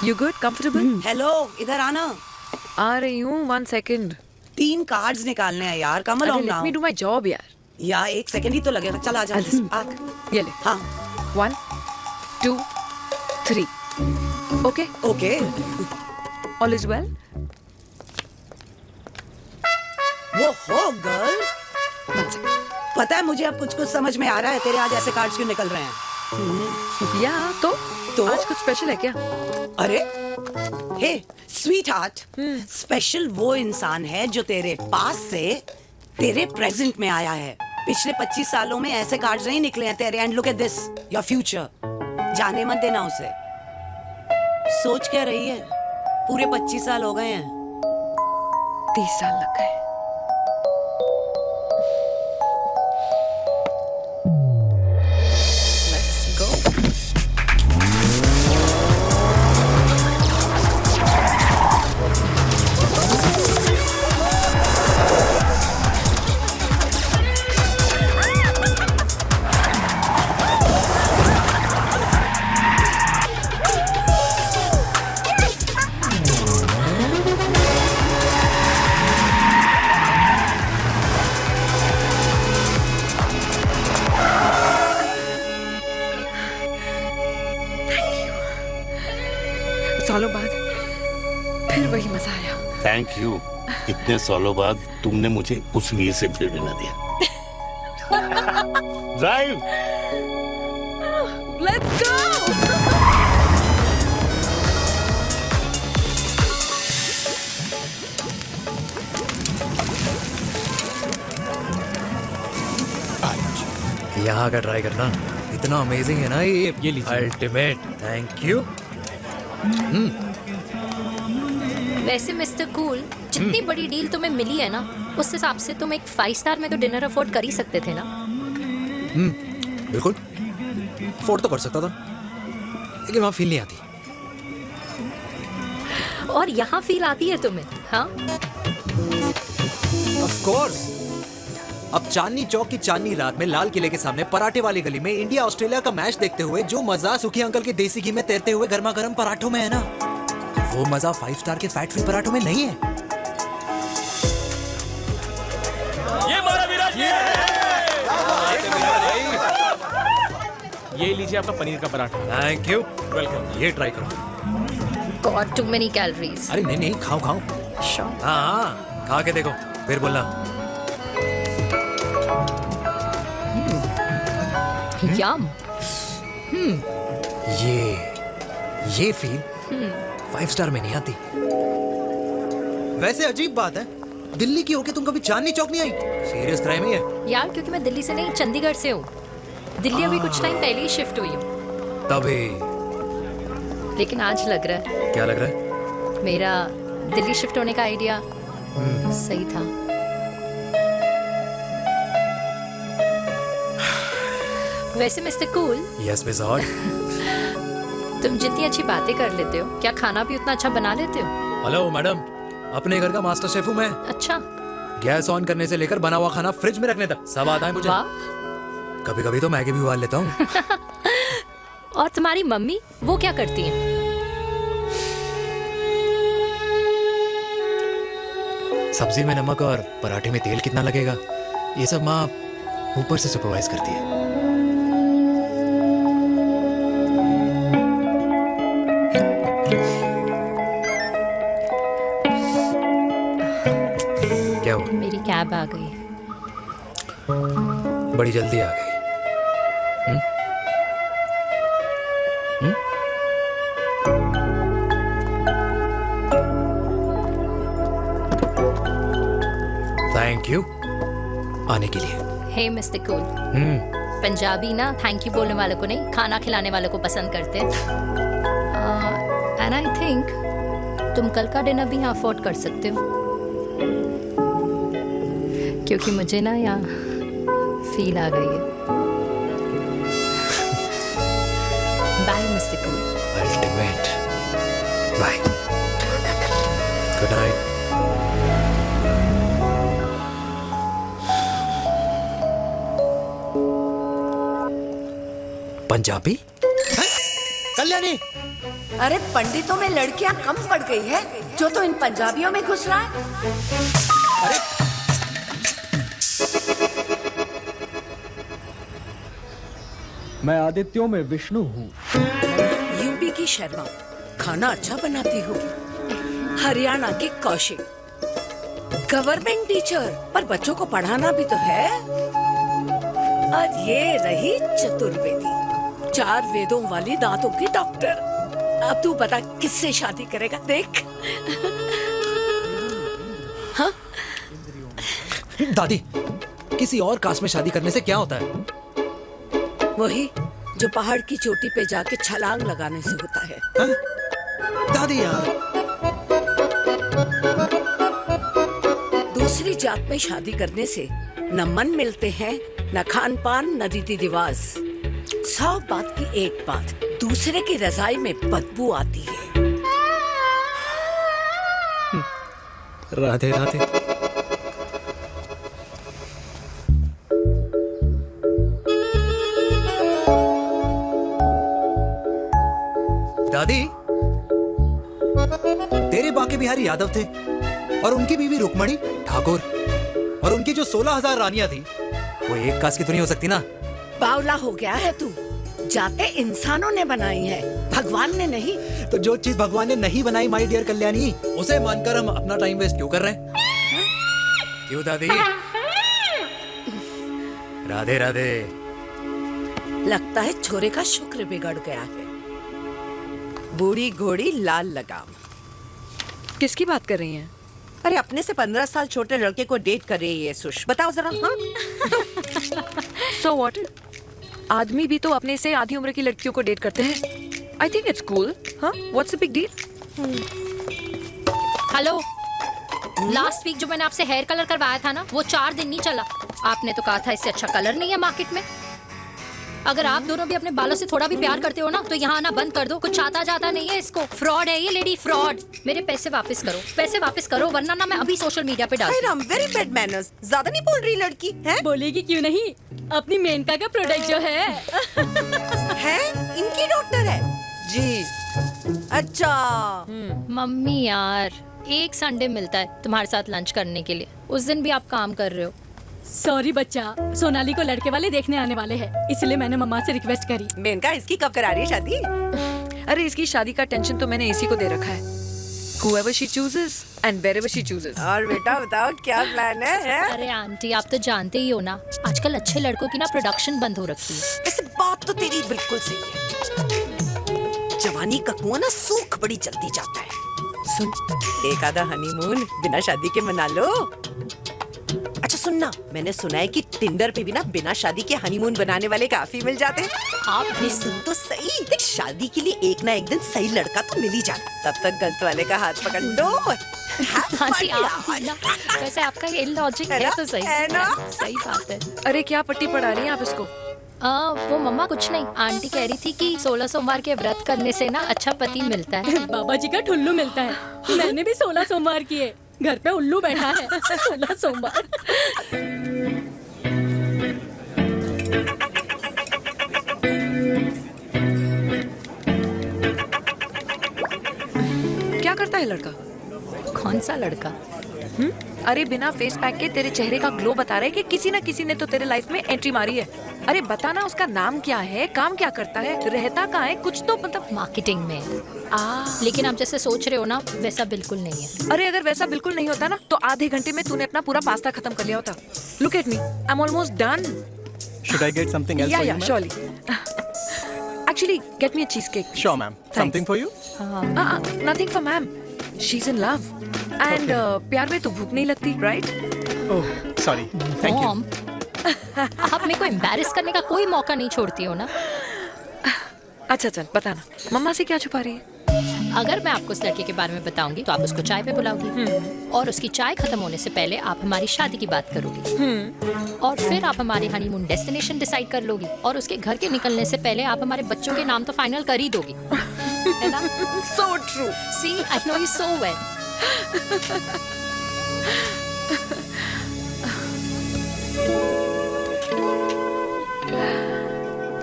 You good? Comfortable? हेलो, इधर आना। आ रही हूँ, 1 second. 3 कार्ड्स निकालने हैं यार, कम अरे, along let now। me do my job यार। यार 1 सेकंड ही तो लगेगा, चल आ जा। आ। ये ले। हाँ। 1, 2, 3. Okay? Okay. All is well? वो हो गर्ल। पता है मुझे अब कुछ समझ में आ रहा है, तेरे आज ऐसे कार्ड्स क्यों निकल रहे हैं। या तो आज कुछ स्पेशल है क्या? अरे हे स्वीट हार्ट, स्पेशल वो इंसान है जो तेरे पास से तेरे प्रेजेंट में आया है। पिछले 25 सालों में ऐसे कार्ड्स नहीं निकले हैं तेरे। And look at this, your future. जाने मत देना उसे। सोच क्या रही है, पूरे 25 साल हो गए हैं। 30 साल लग गए। सालों बाद फिर वही मजा आया। Thank you. इतने सालों बाद तुमने मुझे उस वीर से फिर मिला दिया। ड्राइव। Let's go! यहाँ का ट्राई करना, इतना अमेजिंग है ना ये लीजिए। अल्टीमेट। Thank you. वैसे मिस्टर कूल, जितनी बड़ी डील तुम्हें मिली है ना, उस हिसाब से तुम एक 5 स्टार में तो डिनर अफोर्ड कर ही सकते थे ना। बिल्कुल अफोर्ड तो कर सकता था, लेकिन वहाँ फील नहीं आती। और यहाँ फील आती है तुम्हें? हाँ, ऑफ कोर्स। अब चांदनी चौक की चांदनी रात में लाल किले के सामने पराठे वाली गली में इंडिया ऑस्ट्रेलिया का मैच देखते हुए जो मजा सुखी अंकल के देसी घी में तैरते हुए गर्मा गर्म पराठों में है ना, वो मजा 5 स्टार के फैट फ्री पराठों में नहीं है। ये मारा विराज। ये लीजिए आपका पनीर का पराठा। Thank you. वेलकम। ये ट्राई करो। Got too many calories. अरे नहीं नहीं, खाओ खाओ। हाँ, खा के देखो फिर बोलना। यम। ये फील 5 स्टार में नहीं आती। वैसे अजीब बात है, दिल्ली की होके तुम कभी चांदनी चौक नहीं आई? सीरियस क्राइम ही है यार, क्योंकि मैं दिल्ली से नहीं, चंडीगढ़ से हूँ। दिल्ली अभी कुछ टाइम पहले ही शिफ्ट हुई हूँ। तभी। लेकिन आज लग रहा है। क्या लग रहा है? मेरा दिल्ली शिफ्ट होने का आइडिया सही था। वैसे mister cool. Yes miss hot. तुम जितनी अच्छी बातें कर लेते हो, क्या खाना भी उतना अच्छा बना लेते हो? हेलो मैडम, अपने घर का मास्टर शेफ हूँ मैं। अच्छा। गैस ऑन करने से लेकर बना हुआ खाना फ्रिज में रखने तक सब आता है मुझे। कभी कभी तो मैगी भी उबाल लेता हूँ। और तुम्हारी मम्मी, वो क्या करती हैं? सब्जी में नमक और पराठे में तेल कितना लगेगा, ये सब माँ ऊपर से सुपरवाइज करती है। क्या हुआ? मेरी कैब आ गई। बड़ी जल्दी आ गई। थैंक यू आने के लिए। हे मिस्टर कूल, पंजाबी ना थैंक यू बोलने वालों को नहीं, खाना खिलाने वालों को पसंद करते हैं। एंड आई थिंक तुम कल का डिनर भी यहाँ अफोर्ड कर सकते हो, क्योंकि मुझे ना यहाँ फील आ गई है। Bye mister cool. Ultimate. Bye. Good night. Punjabi? Kalyani, अरे पंडितों में लड़कियां कम पड़ गई है जो तो इन पंजाबियों में घुस रहा है। मैं आदित्यों में विष्णु हूँ। यूपी की शर्मा, खाना अच्छा बनाती होगी। हरियाणा की कौशिक, गवर्नमेंट टीचर, पर बच्चों को पढ़ाना भी तो है। और ये रही चतुर्वेदी, 4 वेदों वाली दांतों की डॉक्टर। अब तू बता किससे शादी करेगा? देख। हाँ? दादी, किसी और कास्ट में शादी करने से क्या होता है? वही जो पहाड़ की चोटी पे जाके छलांग लगाने से होता है। हा? दादी यार, दूसरी जात में शादी करने से न मन मिलते हैं, न खान पान, न रीति रिवाज। 100 बात की एक बात, दूसरे की रजाई में बदबू आती है। राधे राधे। दादी, तेरे बाके बिहारी यादव थे और उनकी बीवी रुक्मणी ठाकुर, और उनकी जो 16,000 रानियां थी वो एक कास्ट की तो नहीं हो सकती ना? बावला हो गया है तू। जाते इंसानों ने बनाई है, भगवान ने नहीं। तो जो चीज भगवान ने नहीं बनाई माय डियर कल्याणी, उसे मानकर हम अपना टाइम वेस्ट क्यों कर रहे हैं? क्यों दादी? राधे राधे। लगता है छोरे का शुक्र बिगड़ गया है। बूढ़ी घोड़ी लाल लगाम। किसकी बात कर रही हैं? अरे अपने से 15 साल छोटे लड़के को डेट कर रही है सुश। बताओ जरा। So what? आदमी भी तो अपने से आधी उम्र की लड़कियों को डेट करते हैं। I think it's cool. हाँ? What's the big deal? Hello, last week जो मैंने आपसे हेयर कलर करवाया था ना, वो 4 दिन नहीं चला। आपने तो कहा था इससे अच्छा कलर नहीं है मार्केट में। अगर आप दोनों भी अपने बालों से थोड़ा भी प्यार करते हो ना, तो यहाँ आना बंद कर दो। कुछ आता जाता नहीं है इसको। फ्रॉड है ये लेडी, फ्रॉड। मेरे पैसे वापस करो, पैसे वापस करो, वरना ना मैं अभी सोशल मीडिया पे डाल दूँ। Very bad manners. ज्यादा नहीं बोल रही लड़की है? बोलेगी क्यों नहीं? अपनी मेनका का प्रोडक्ट जो है है इनकी डॉक्टर है जी। अच्छा मम्मी यार, एक संडे मिलता है तुम्हारे साथ लंच करने के लिए, उस दिन भी आप काम कर रहे हो। सॉरी बच्चा, सोनाली को लड़के वाले देखने आने वाले हैं, इसलिए मैंने मम्मा से रिक्वेस्ट करी। मेनका, इसकी कब करा रही है शादी? अरे इसकी शादी का टेंशन तो मैंने इसी को दे रखा है। Whoever she chooses and wherever she chooses. और बेटा बताओ क्या प्लान है? अरे आंटी, आप तो जानते ही हो ना, आजकल अच्छे लड़कों की ना प्रोडक्शन बंद हो रखी है। ऐसे बात तो तेरी बिल्कुल सही है। जवानी का कुआं ना सूख बड़ी जल्दी जाता है। सुन, एक आधा हनीमून बिना शादी के मना लो। अच्छा सुनना, मैंने सुना है कि टिंडर पे भी ना बिना शादी के हनीमून बनाने वाले काफी मिल जाते हैं। आप भी सुन तो सही, देख शादी के लिए एक ना एक दिन सही लड़का तो मिल ही जाता, तब तक गलत वाले का हाथ पकड़ लो। आंटी आप ना, वैसे आपका ये लॉजिक है तो सही है ना? सही बात है। अरे क्या पट्टी पढ़ा रही हैं आप इसको? वो मम्मा कुछ नहीं, आंटी कह रही थी कि 16 सोमवार के व्रत करने से ना अच्छा पति मिलता है। बाबा जी का ठुल्लू मिलता है। मैंने भी 16 सोमवार किए, घर पे उल्लू बैठा है। 16 सोमवार। क्या करता है लड़का? कौन सा लड़का? अरे बिना फेस पैक के तेरे चेहरे का ग्लो बता रहा है कि किसी ना किसी ने तो तेरे लाइफ में एंट्री मारी है। अरे बताना उसका नाम क्या है, काम क्या करता है, रहता कहाँ है, कुछ तो मतलब। मार्केटिंग में। लेकिन आप जैसे सोच रहे हो ना, वैसा बिल्कुल नहीं है। अरे अगर वैसा बिल्कुल नहीं होता ना, तो आधे घंटे में तूने अपना पूरा पास्ता खत्म कर लिया होता। Look at me, I am almost done. Should I get something else for you, ma'am? surely. Actually, get me a cheesecake. Sure, ma'am. Something for you? Nothing for ma'am. She's in love. And प्यार में तो भूख नहीं लगती, right? Oh, sorry. Thank you. Mom, आप मेरे को embarrass करने का कोई मौका नहीं छोड़ती हो ना। अच्छा चल बताना, मम्मा से क्या छुपा रही है? अगर मैं आपको उस लड़के के बारे में बताऊंगी तो आप उसको चाय पे बुलाओगी और उसकी चाय खत्म होने से पहले आप हमारी शादी की बात करोगी और फिर आप हमारे हनीमून डेस्टिनेशन डिसाइड कर लोगी और उसके घर के निकलने से पहले आप हमारे बच्चों के नाम तो फाइनल कर ही दोगी, है ना? So true. See, I know you so well.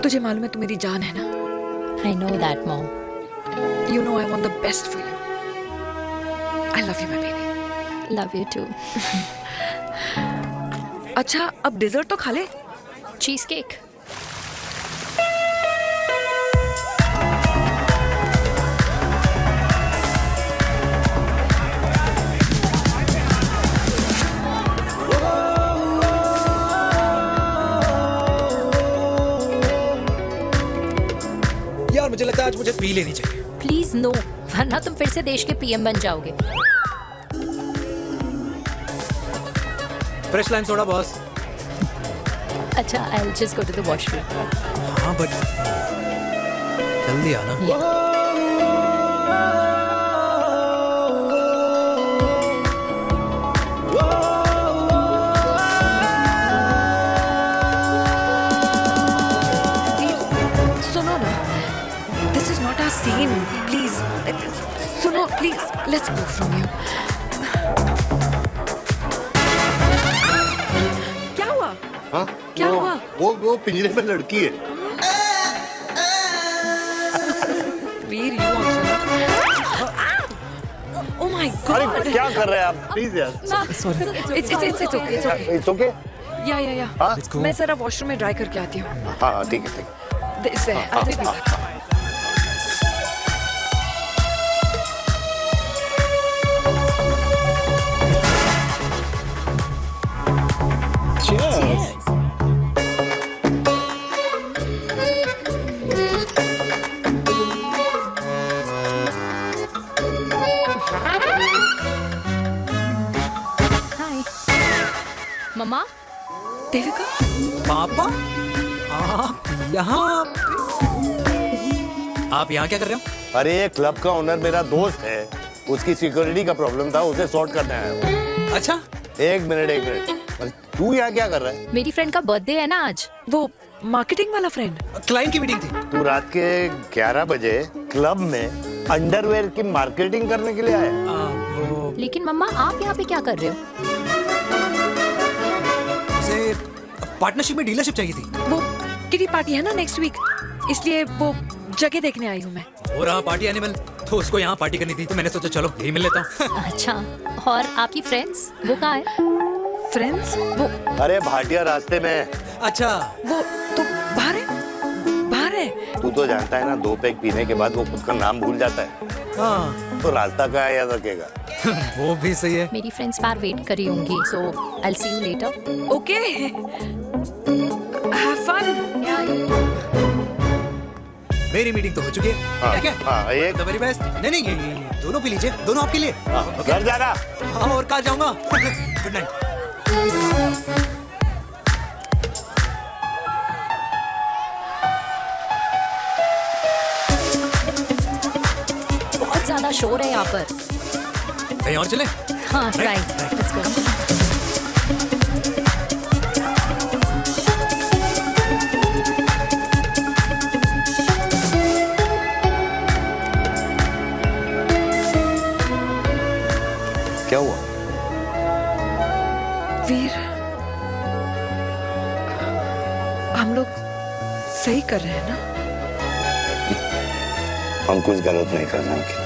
तुझे मालूम है तू मेरी जान है ना? I know that, Mom. You know I want the best for you. I love you, my baby. Love you too. अच्छा, अब डिजर्ट तो खा ले। Cheese cake. यार मुझे लगता है आज मुझे पी लेनी चाहिए। प्लीज नो, वरना तुम फिर से देश के पीएम बन जाओगे। Fresh lime soda boss. अच्छा, I'll just go to the washroom. हाँ बट जल्दी आना। सुनो ना, this is not our scene. Please, सुनो, please, let's go from here. क्या हुआ? हाँ? क्या हुआ? वो पिंजरे में लड़की है। वीर, you also. Oh my God! अरे क्या कर रहे हैं आप? प्लीज यार। It's okay. It's okay? या। हाँ? मैं जरा वॉशरूम में ड्राई करके आती हूँ। हाँ ठीक है। इससे I'll take you back. मम्मा, देविका, पापा, आप यहाँ क्या कर रहे हो? अरे ये क्लब का ओनर मेरा दोस्त है, उसकी सिक्योरिटी का प्रॉब्लम था, उसे सॉर्ट करने आया हूँ। अच्छा, एक मिनट। तू यहाँ क्या कर रहा है? मेरी फ्रेंड का बर्थडे है ना आज। वो मार्केटिंग वाला फ्रेंड। क्लाइंट की मीटिंग थी। तू रात के 11 बजे क्लब में अंडरवेयर की मार्केटिंग करने के लिए आया? लेकिन मम्मा, आप यहाँ पे क्या कर रहे हो? पार्टनरशिप में डीलरशिप चाहिए थी। वो किटी पार्टी है ना नेक्स्ट वीक, इसलिए वो जगह देखने आई हूँ मैं। हो रहा पार्टी एनिमल, तो उसको यहाँ पार्टी करनी थी, तो मैंने सोचा चलो यही मिल लेता हूँ। अच्छा, और आपकी फ्रेंड्स वो कहाँ है? फ्रेंड्स वो अरे भाटिया रास्ते में। अच्छा, वो तो बाहर है। तू तो जानता है ना, 2 पैक पीने के बाद वो खुद का नाम भूल जाता है। हाँ। तो रास्ता कहाँ याद रखेगा? वो भी सही है। मेरी फ्रेंड्स बाहर वेट कर रही होंगी, so I'll see you later. Okay. Have fun. मेरी मीटिंग तो हो चुकी है। ठीक है? हाँ, एक The very best. नहीं, ये दोनों पी लीजिए, दोनों आपके लिए। घर जाना। हाँ, और कल जाऊंगा। Good night. बहुत ज्यादा शोर है यहाँ पर। कहीं और चले? हाँ, राइट, लेट्स गो। क्या हुआ? वीर, हम लोग सही कर रहे हैं ना? हम कुछ गलत नहीं कर रहे।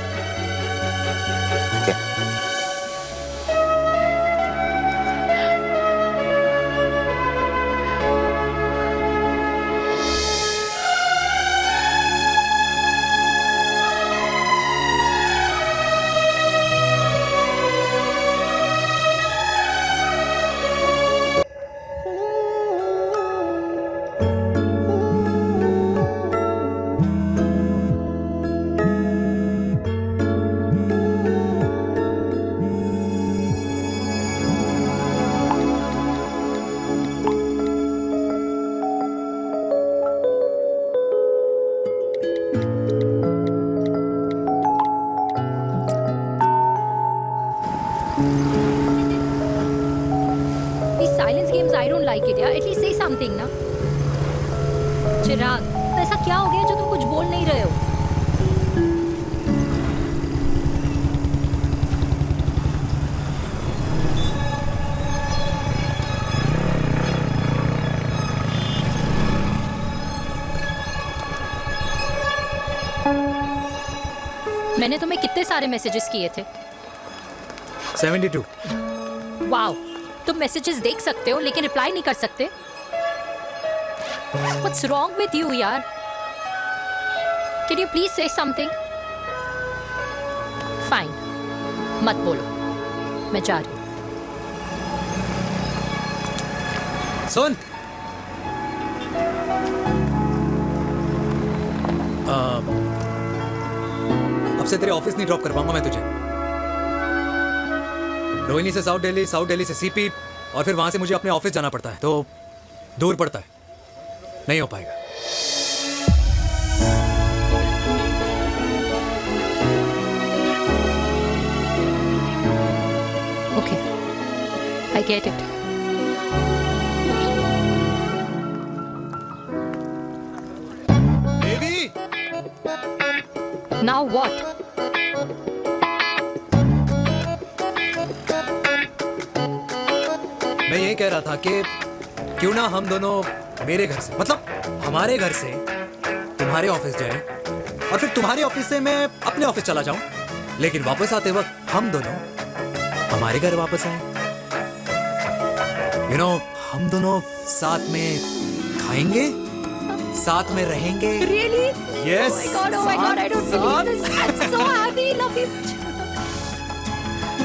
नथिंग ना। चिराग, ऐसा क्या हो गया जो तुम कुछ बोल नहीं रहे हो? मैंने तुम्हें कितने सारे मैसेजेस किए थे? 72। वाओ, तुम मैसेजेस देख सकते हो लेकिन रिप्लाई नहीं कर सकते? What's wrong with you, यार? Can you please say something? Fine, मत बोलो, मैं जा रही हूँ। सुन, अब से तेरे ऑफिस नहीं ड्रॉप कर पाऊंगा मैं तुझे। रोहिणी से साउथ दिल्ली से सीपी, और फिर वहां से मुझे अपने ऑफिस जाना पड़ता है, तो दूर पड़ता है, नहीं हो पाएगा। Okay, I get it. Baby! Now what? मैं ये कह रहा था कि क्यों ना हम दोनों मेरे घर से, मतलब हमारे घर से तुम्हारे ऑफिस जाए, और फिर तुम्हारे ऑफिस से मैं अपने ऑफिस चला जाऊं, लेकिन वापस आते वक्त हम दोनों हमारे घर वापस आए। यू नो, हम दोनों साथ में खाएंगे, साथ में रहेंगे। Really? Yes. Oh my God, I don't believe this. I'm so happy, love you.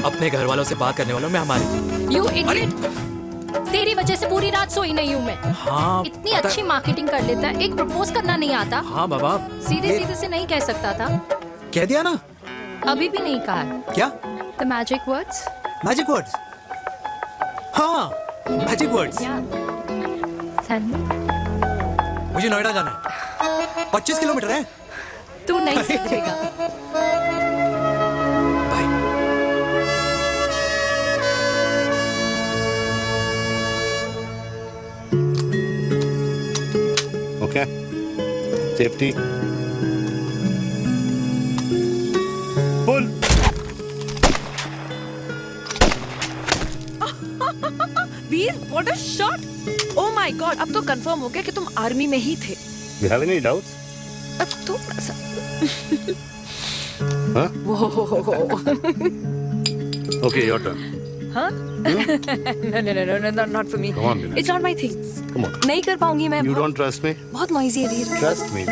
अपने घर वालों से बात करने वालों में हमारी। You idiot. तेरी वजह से पूरी रात सोई नहीं हूँ मैं। हाँ, इतनी अच्छी मार्केटिंग कर लेता है, एक प्रपोज करना नहीं आता। हाँ बाबा, सीधे से नहीं कह सकता था। कह दिया ना। अभी भी नहीं कहा है। क्या? The magic words. Magic words? हाँ, मैजिक वर्ड्स। Tell me. मुझे नोएडा जाना है, 25 किलोमीटर है। तू नहीं सुधरेगा। Okay. Safety. Pull. Veer, what a shot! Oh my God, अब तो कंफर्म हो गया कि तुम आर्मी में ही थे। You have any doubts? अब थोड़ा सा। Huh? Whoa. Okay, your turn. Huh? No, not for me. Come on, Vinay. It's not my thing. Come on. नहीं कर पाऊंगी मैं। You don't trust me? बहुत noisy है वीर। Trust me.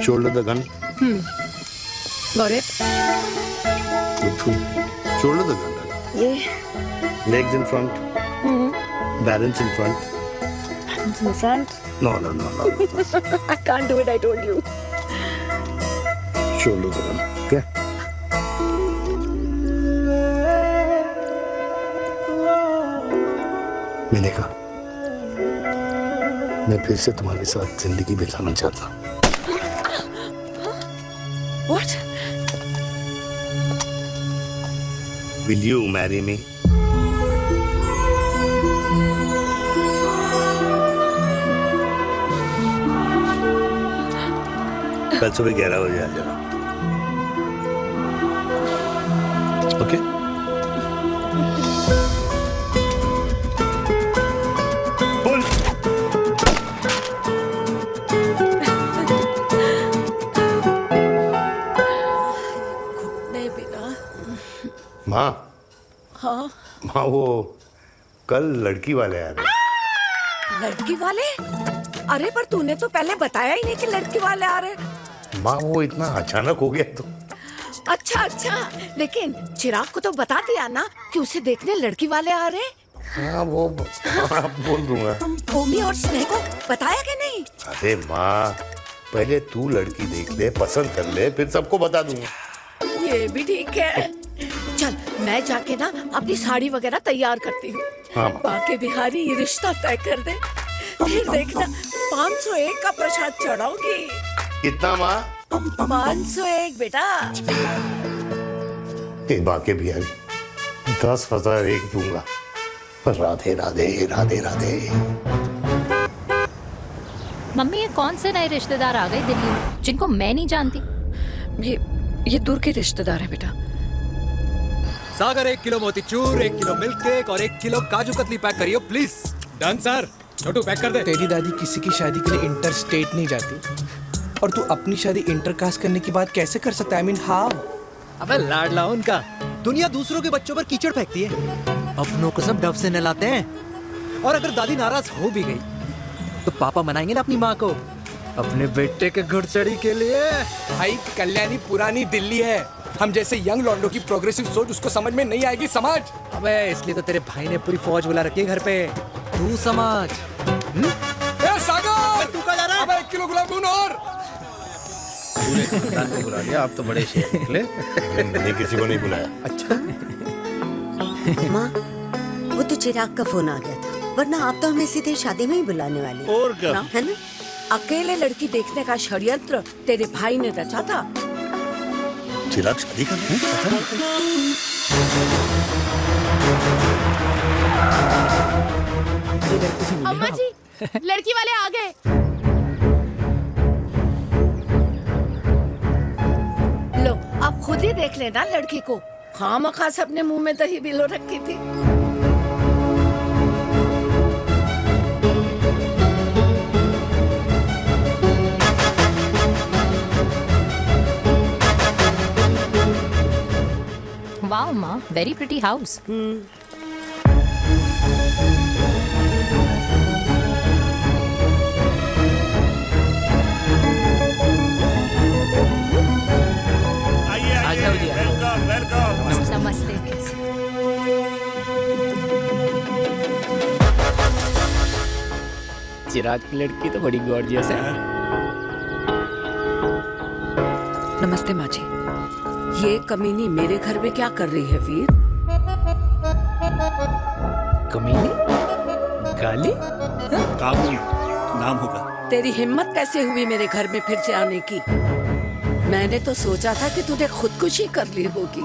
Shoulder the gun. Got it. Shoulder the gun. Yeah. Legs in front. Balance in front. Balance in the front. No. I can't do it. I told you. Shoulder the gun. Okay. मैंने कहा, मैं फिर से तुम्हारे साथ जिंदगी बिताना चाहता हूँ। What? Will you marry me? कल सुबह 11 बजे आ जाना। ओके? पुल। नहीं बिना। माँ, हाँ? माँ वो कल लड़की वाले आ रहे। लड़की वाले? अरे पर तूने तो पहले बताया ही नहीं कि लड़की वाले आ रहे। माँ वो इतना अचानक हो गया तो। अच्छा, लेकिन चिराग को तो बता दिया ना कि उसे देखने लड़की वाले आ रहे। हाँ वो बोल दूंगा। भूमि और स्नेह को बताया कि नहीं? अरे माँ, पहले तू लड़की देख ले, पसंद कर ले, फिर सबको बता दूंगा। ये भी ठीक है। चल मैं जाके ना अपनी साड़ी वगैरह तैयार करती हूँ। हाँ। बाकी बिहारी ये रिश्ता तय कर दे, फिर देखना 501 का प्रसाद चढ़ाऊंगी। कितना माँ? 501 बेटा। बाके बिहारी 10,000 एक दूंगा। राधे राधे राधे राधे। मम्मी, ये कौन से नए रिश्तेदार आ गए दिल्ली में जिनको मैं नहीं जानती? ये दूर के रिश्तेदार हैं बेटा। Sagar 1 kilo motichoor, 1 kilo milk cake और 1 किलो काजू कतली पैक करियो please. Done sir. Chhotu pack कर दे। तेरी दादी किसी की शादी के लिए इंटर स्टेट नहीं जाती, और तू अपनी शादी इंटरकास्ट करने की बात कैसे कर सकता है? I mean, how? अबे लाडला उनका। दुनिया दूसरों के बच्चों पर कीचड़ फेंकती है, अपनों को सब डब से नहलाते हैं। और अगर दादी नाराज हो भी गई तो पापा मनाएंगे ना अपनी माँ को अपने बेटे के घुड़चड़ी के लिए। भाई कल्याणी पुरानी दिल्ली है, हम जैसे यंग लॉन्डो की प्रोग्रेसिव सोच उसको समझ में नहीं आएगी। समझ। अबे इसलिए तो तेरे भाई ने पूरी फौज बुला रखी है घर पे। तू समझ। सागर तू कहाँ जा रहा है? अबे 1 किलो गुलाब जामुन और। पूरे खानदान को बुला लिया, आप तो बड़े शेर निकले। मैंने किसी को नहीं बुलाया। अच्छा। माँ, वो तो चिराग का फोन आ गया था, वरना आप तो हमें सीधे शादी में ही बुलाने वाले। और क्या? है ना? अकेले लड़की देखने का षड्यंत्र तेरे भाई ने रचा था। चिराग शादी कर अम्मा जी, लड़की वाले आ गए। लो, आप खुद ही देख लेना लड़की को। खामखा से अपने मुंह में दही बिलो रखी थी। वाओ माँ, वेरी प्रिटी हाउस। नमस्ते। चिराग की लड़की तो बड़ी गॉर्जियस है। नमस्ते माँ जी। ये कमीनी मेरे घर में क्या कर रही है वीर? कमीनी? गाली? काबू नाम होगा। तेरी हिम्मत कैसे हुई मेरे घर में फिर से आने की? मैंने तो सोचा था कि तूने खुदकुशी कर ली होगी।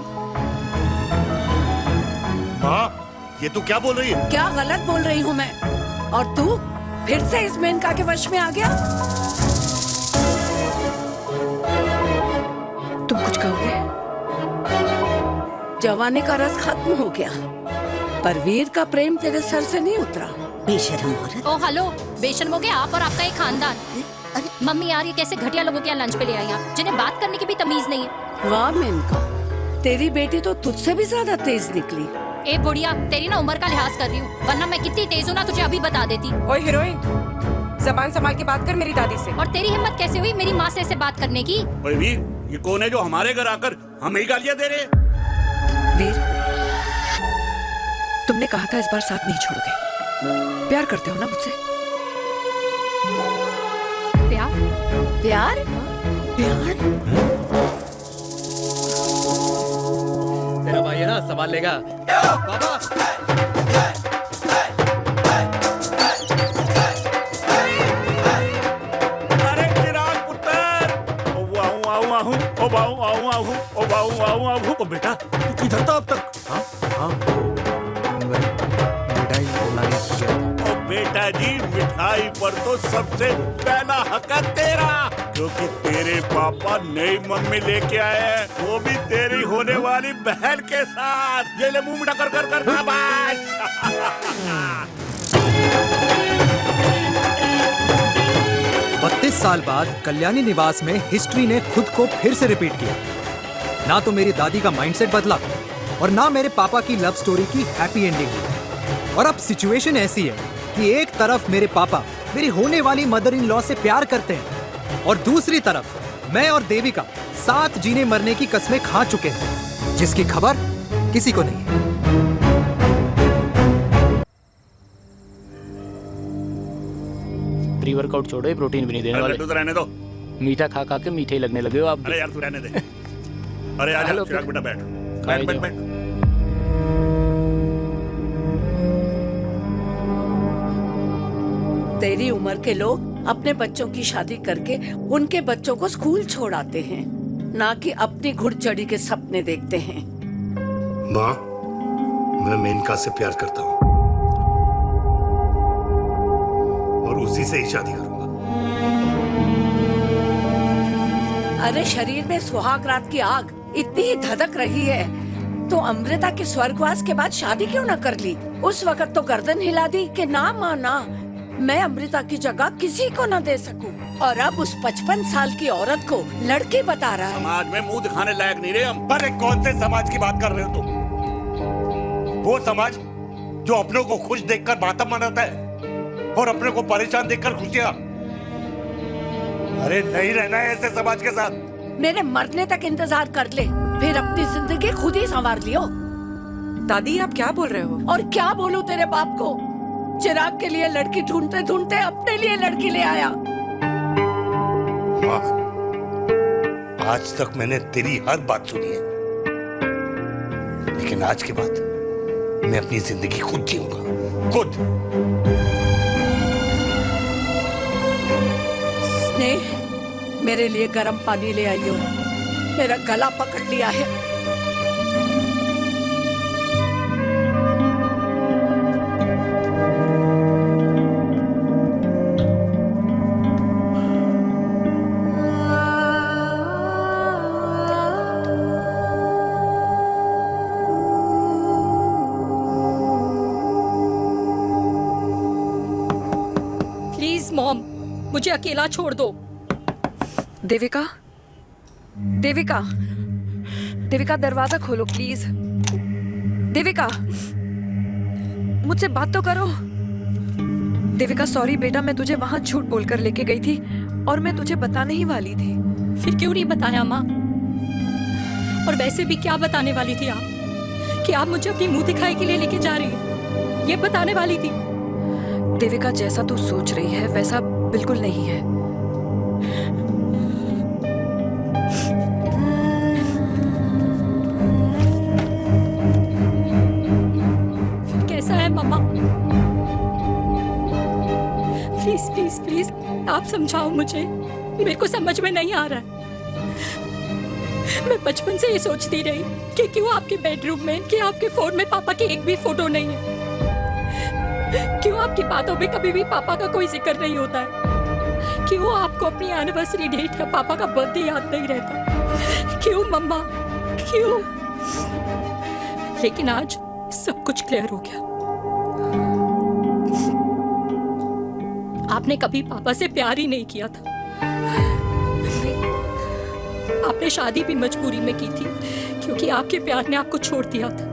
माँ, ये तू क्या बोल रही है? क्या गलत बोल रही हूँ मैं? और तू फिर से इस मेनका के वश में आ गया? तुम कुछ कहोगे? जवानी का रस खत्म हो गया, पर वीर का प्रेम तेरे सर से नहीं उतरा। बेशर्म औरत। ओ हेलो, बेशर्म हो गए आप और आपका एक खानदान। मम्मी यार, ये कैसे घटिया लोगों के यहाँ लंच पे ले आई हैं, जिन्हें बात करने की भी तमीज नहीं है। वाह मेनका, तेरी बेटी तो तुझसे भी ज्यादा तेज निकली। ए बुढ़िया, तेरी ना उम्र का लिहाज कर रही हूँ, वरना मैं कितनी तेज हूँ ना तुझे अभी बता देती। ओए हीरोइन, जबान संभाल के बात कर मेरी दादी से। और तेरी हिम्मत कैसे हुई मेरी माँ से ऐसे बात करने की? ओए वीर, ये कौन है जो हमारे घर आकर हमें ही गालियां दे रहे? वीर, तुमने कहा था इस बार साथ नहीं छोड़ोगे। प्यार करते हो ना मुझसे? प्यार? प्यार? प्यार? तेरा भाई है ना, संभाल लेगा। बाबा। अरे चिराग पुत्र, ओ बेटा, तू किधर था अब तक? बेटा जी, मिठाई पर तो सबसे पहला हक है तेरा, क्योंकि तेरे पापा नई मम्मी लेके आए हैं, वो भी तेरी होने वाली बहन के साथ। ये ले मुंह मीठा कर कर कर शाबाश। 32 साल बाद कल्याणी निवास में हिस्ट्री ने खुद को फिर से रिपीट किया। ना तो मेरी दादी का माइंडसेट बदला और ना मेरे पापा की लव स्टोरी की हैप्पी एंडिंग हुई। और अब सिचुएशन ऐसी है कि एक तरफ मेरे पापा मेरी होने वाली मदर इन लॉ से प्यार करते हैं और दूसरी तरफ मैं और देविका साथ जीने मरने की कस्में खा चुके हैं, जिसकी खबर किसी को नहीं है। प्री वर्कआउट छोड़ो, ये प्रोटीन भी नहीं देने वाले। तू तो रहने दो। मीठा खा खा के मीठे ही लगने लगे हो आप। अरे यार तू रहने दे। अरे यार चिराग बेटा बैठ बैठ बैठ बैठ। तेरी उम्र के लोग अपने बच्चों की शादी करके उनके बच्चों को स्कूल छोड़ाते हैं, ना कि अपनी घुड़चढ़ी के सपने देखते हैं। माँ, मैं मेनका से प्यार करता हूँ और उसी से ही शादी करूंगा। अरे शरीर में सुहाग रात की आग इतनी ही धधक रही है तो अमृता के स्वर्गवास के बाद शादी क्यों न कर ली? उस वक्त तो गर्दन हिला दी कि ना माना, मैं अमृता की जगह किसी को न दे सकूं। और अब उस 55 साल की औरत को लड़की बता रहा है। समाज में मुंह दिखाने लायक नहीं रहे हम। अरे कौन से समाज की बात कर रहे हो तुम? वो समाज जो अपनों को खुश देखकर मातम मनाता है और अपने को परेशान देखकर खुशियां। अरे नहीं रहना है ऐसे समाज के साथ। मेरे मरने तक इंतजार कर ले, फिर अपनी जिंदगी खुद ही संवार लियो। दादी आप क्या बोल रहे हो? और क्या बोलूं तेरे बाप को? चिराग के लिए लड़की ढूंढते ढूंढते अपने लिए लड़की ले आया। माँ, आज तक मैंने तेरी हर बात सुनी है, लेकिन आज के बाद मैं अपनी जिंदगी खुद जीऊंगा, खुद। स्नेह, मेरे लिए गर्म पानी ले आई हो, मेरा गला पकड़ लिया है। प्लीज मॉम, मुझे अकेला छोड़ दो। देविका, देविका, देविका दरवाजा खोलो प्लीज। देविका, मुझसे बात तो करो। देविका सॉरी बेटा, मैं तुझे वहां झूठ बोलकर लेके गई थी और मैं तुझे बताने ही वाली थी। फिर क्यों नहीं बताया माँ? और वैसे भी क्या बताने वाली थी आप? कि आप मुझे अपनी मुंह दिखाई के लिए लेके जा रही हैं, ये बताने वाली थी। देविका जैसा तू सोच रही है वैसा बिल्कुल नहीं है। कैसा है मम्मा? प्लीज प्लीज प्लीज आप समझाओ मुझे, मेरे को समझ में नहीं आ रहा है। मैं बचपन से ये सोचती रही कि क्यों आपके बेडरूम में, कि आपके फोन में पापा की एक भी फोटो नहीं है, क्यों आपकी बातों में कभी भी पापा का कोई जिक्र नहीं होता है, क्यों आपको अपनी एनिवर्सरी डेट या पापा का बर्थडे याद नहीं रहता, क्यों मम्मा क्यों? लेकिन आज सब कुछ क्लियर हो गया। आपने कभी पापा से प्यार ही नहीं किया था। आपने शादी भी मजबूरी में की थी क्योंकि आपके प्यार ने आपको छोड़ दिया था।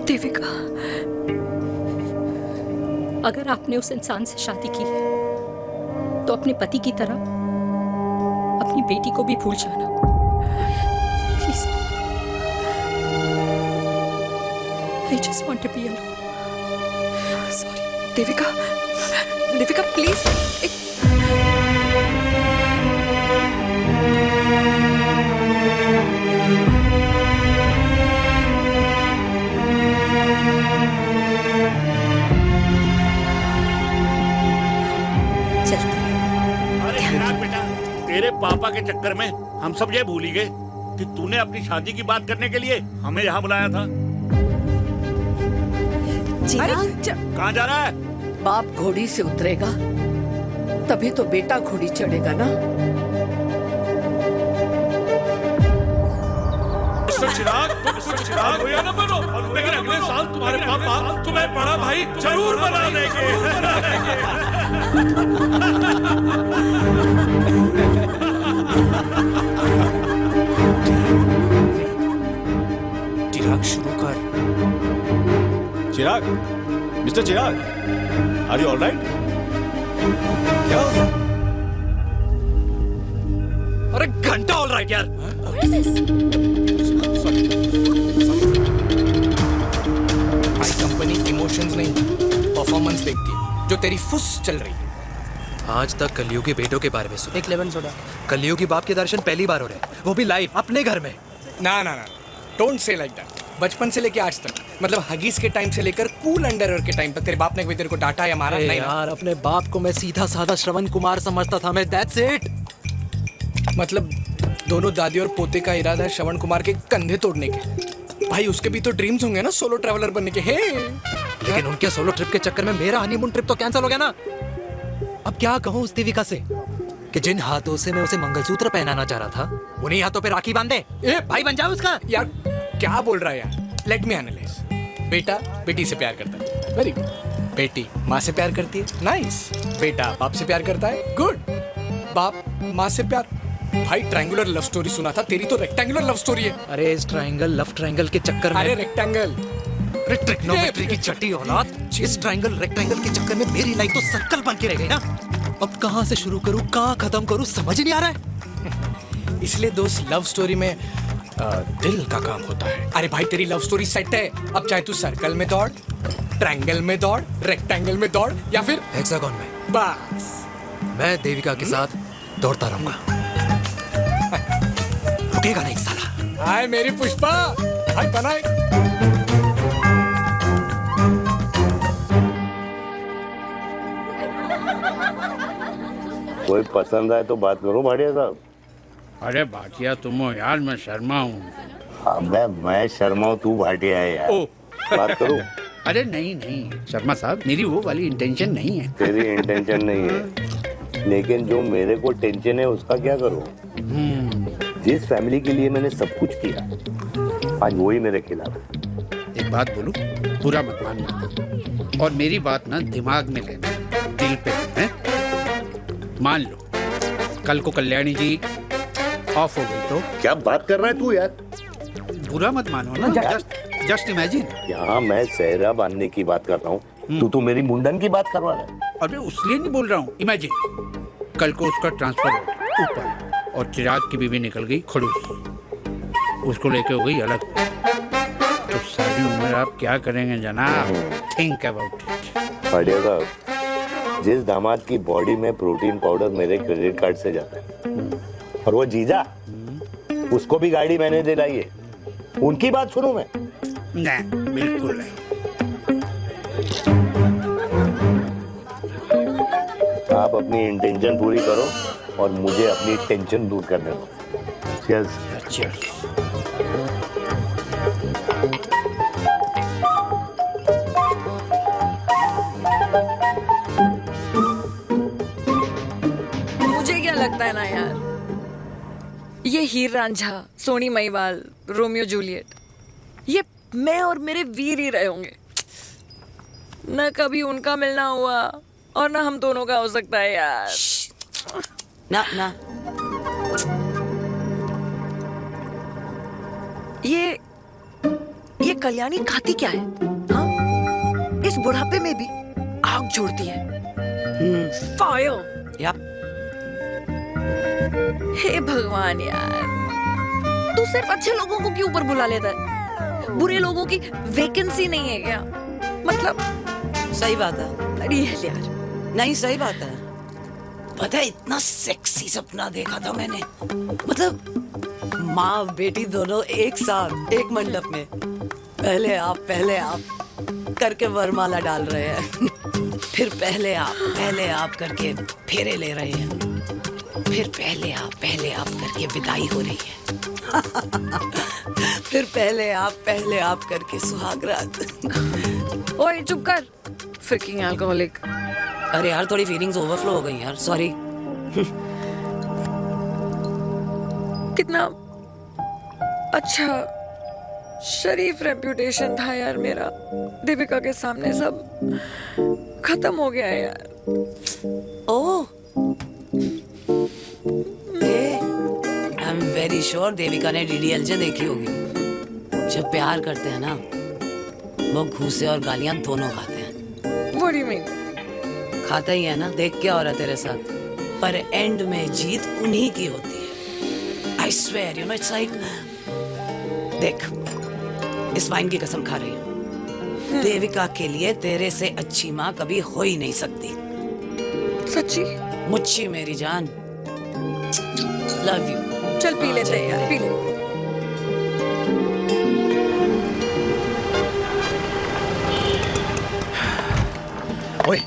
देविका, अगर आपने उस इंसान से शादी की है तो अपने पति की तरह अपनी बेटी को भी भूल जाना please. I just want to be alone. Sorry, Devika, Devika please. अरे चिराग बेटा, तेरे पापा के चक्कर में हम सब ये भूल ही गए कि तूने अपनी शादी की बात करने के लिए हमें यहाँ बुलाया था। कहाँ जा रहा है? बाप घोड़ी से उतरेगा तभी तो बेटा घोड़ी चढ़ेगा ना। चिराग हुआ ना बनो, लेकिन अगले साल तुम्हारे पापा तुम्हें बड़ा भाई जरूर बना देंगे। चिराग शुरू कर। Chirag, mister Chirag, are you alright? क्या हो गया? अरे घंटा ऑलराइट यार। भाई कंपनी इमोशंस नहीं परफॉर्मेंस देखती है, जो तेरी फुस चल रही है। आज तक कलयुगी बेटों के बारे में सुना। एक लेमन सोडा। कलयुगी बाप के दर्शन पहली बार हो रहे हैं, वो भी लाइव अपने घर में। ना ना ना, डोंट से लाइक दैट। बचपन से लेके आज तक, मतलब हगीज के टाइम से लेकर कूल अंडरवेयर के टाइम तक तेरे बाप ने कभी तेरे को डांटा या मारा? नहीं यार, अपने बाप को मैं सीधा साधा श्रवण कुमार समझता था मैं, दैट्स इट। मतलब दोनों दादी और पोते का इरादा है श्रवण कुमार के कंधे तोड़ने के। भाई उसके भी तो ड्रीम्स होंगे ना सोलो ट्रैवलर बनने के। हे लेकिन उनके सोलो ट्रिप के चक्कर में मेरा हनीमून ट्रिप तो कैंसिल हो गया ना। अब क्या कहूँ उस देविका से कि जिन हाथों से मैं उसे मंगलसूत्र पहनाना चाह रहा था उन्हीं हाथों पे राखी बांध दे। भाई बन जाओ उसका। यार क्या बोल रहा है यार? Let me analyse. बेटा बेटी से प्यार करता है, वेरी गुड। बेटी माँ से प्यार करती है, नाइस। बेटा बाप से प्यार करता है, गुड। बाप माँ से प्यार। भाई ट्रायंगुलर लव स्टोरी सुना था, तेरी तो रेक्टेंगुलर लव स्टोरी है। अरे इस ट्रायंगल लव ट्रायंगल के चक्कर में, अरे रेक्टेंगल, ट्रिग्नोमेट्री की छठी औलाद, इस ट्रायंगल रेक्टेंगल के चक्कर में मेरी लाइफ तो सर्कल बन के रह गई ना। अब कहाँ से शुरू करूँ, कहाँ खत्म करूँ, समझ ही नहीं आ रहा है। इसलिए दोस्त लव स्टोरी में दिल का काम होता है। अरे भाई तेरी लव स्टोरी सेट है, अब चाहे तू सर्कल में दौड़, ट्रायंगल में दौड़, रेक्टेंगल में दौड़ या फिर हेक्सागन में। बस मैं देविका के साथ दौड़ता रहूंगा, रुकेगा नहीं साला। हाय मेरी पुष्पा, हाय बनाए। कोई पसंद आए तो बात करो भाटिया साहब। अरे भाटिया तुम हो यार, मैं शर्मा हूँ। अबे मैं शर्मा हूँ, तू भाटिया है यार। बात करो। अरे नहीं नहीं शर्मा साहब, मेरी वो वाली इंटेंशन नहीं है। तेरी इंटेंशन नहीं है, लेकिन जो मेरे को टेंशन है उसका क्या करूँ? जिस फैमिली के लिए मैंने सब कुछ किया, आज वही मेरे खिलाफ है। एक बात बोलूं, बुरा मत मानना, और मेरी बात ना दिमाग में लेना, दिल पे है। मान लो कल को कल्याणी जी ऑफ हो गई तो? क्या बात कर रहा है तू यार? बुरा मत मानो ना, जस्ट इमेजिन। यहाँ मैं सेहरा बांधने की बात कर रहा हूँ, तू तो मेरी मुंडन की बात करवा रहा है। अरे उसलिए नहीं बोल रहा हूँ, इमेजिन कल को उसका ट्रांसफर हो गया ऊपर और चिराग की बीवी निकल गई खड़ूस, उसको लेके हो गई अलग, तो सारी उम्र आप क्या करेंगे जनाब? Think about it. भाटिया साहब, जिस दामाद की बॉडी में प्रोटीन पाउडर मेरे क्रेडिट कार्ड से जाता है, और वो जीजा, उसको भी गाड़ी मैंने दिलाई है, उनकी बात सुनूं मैं? नहीं, बिल्कुल नहीं। आप अपनी इंटेंशन पूरी करो और मुझे अपनी टेंशन दूर करने दो। Cheers. Cheers. मुझे क्या लगता है ना यार, ये हीर रांझा, सोनी महिवाल, रोमियो जूलियट, ये मैं और मेरे वीर ही रहे होंगे। न कभी उनका मिलना हुआ और ना हम दोनों का हो सकता है यार। ना ना, ये कल्याणी खाती क्या है? हाँ? इस बुढ़ापे में भी आग जोड़ती है। फायर। या। हे भगवान यार, तू सिर्फ अच्छे लोगों को क्यों ऊपर बुला लेता है? बुरे लोगों की वैकेंसी नहीं है क्या? मतलब सही बात है। अरे यार, नहीं सही बात है। पता है इतना सेक्सी सपना देखा था मैंने, मतलब माँ बेटी दोनों एक साथ एक मंडप में, पहले आप करके वरमाला डाल रहे हैं, फिर पहले आप करके फेरे ले रहे हैं, फिर पहले आप करके विदाई हो रही है, फिर पहले आप करके सुहागरात। ओए चुप कर, फ्रिकिंग अल्कोहलिक। अरे यार थोड़ी फीलिंग्स ओवरफ्लो हो गई यार, सॉरी। कितना अच्छा शरीफ रेप्यूटेशन था यार मेरा, देविका के सामने सब खत्म हो गया है यार। Oh, I am very sure Devika ने डीडीएलजे देखी होगी। जब प्यार करते हैं ना, वो घूसे और गालियां दोनों खाते हैं। What do you mean? खाता ही है ना, देख क्या हो रहा है तेरे साथ, पर एंड में जीत उन्हीं की होती है। I swear, you know, it's like, देख, इस वाइन की कसम खा रही हूँ, देविका के लिए तेरे से अच्छी माँ कभी हो ही नहीं सकती। सच्ची? मुच्छी मेरी जान, लव यू। चल पी लेते हैं यार, पी ले। ओए,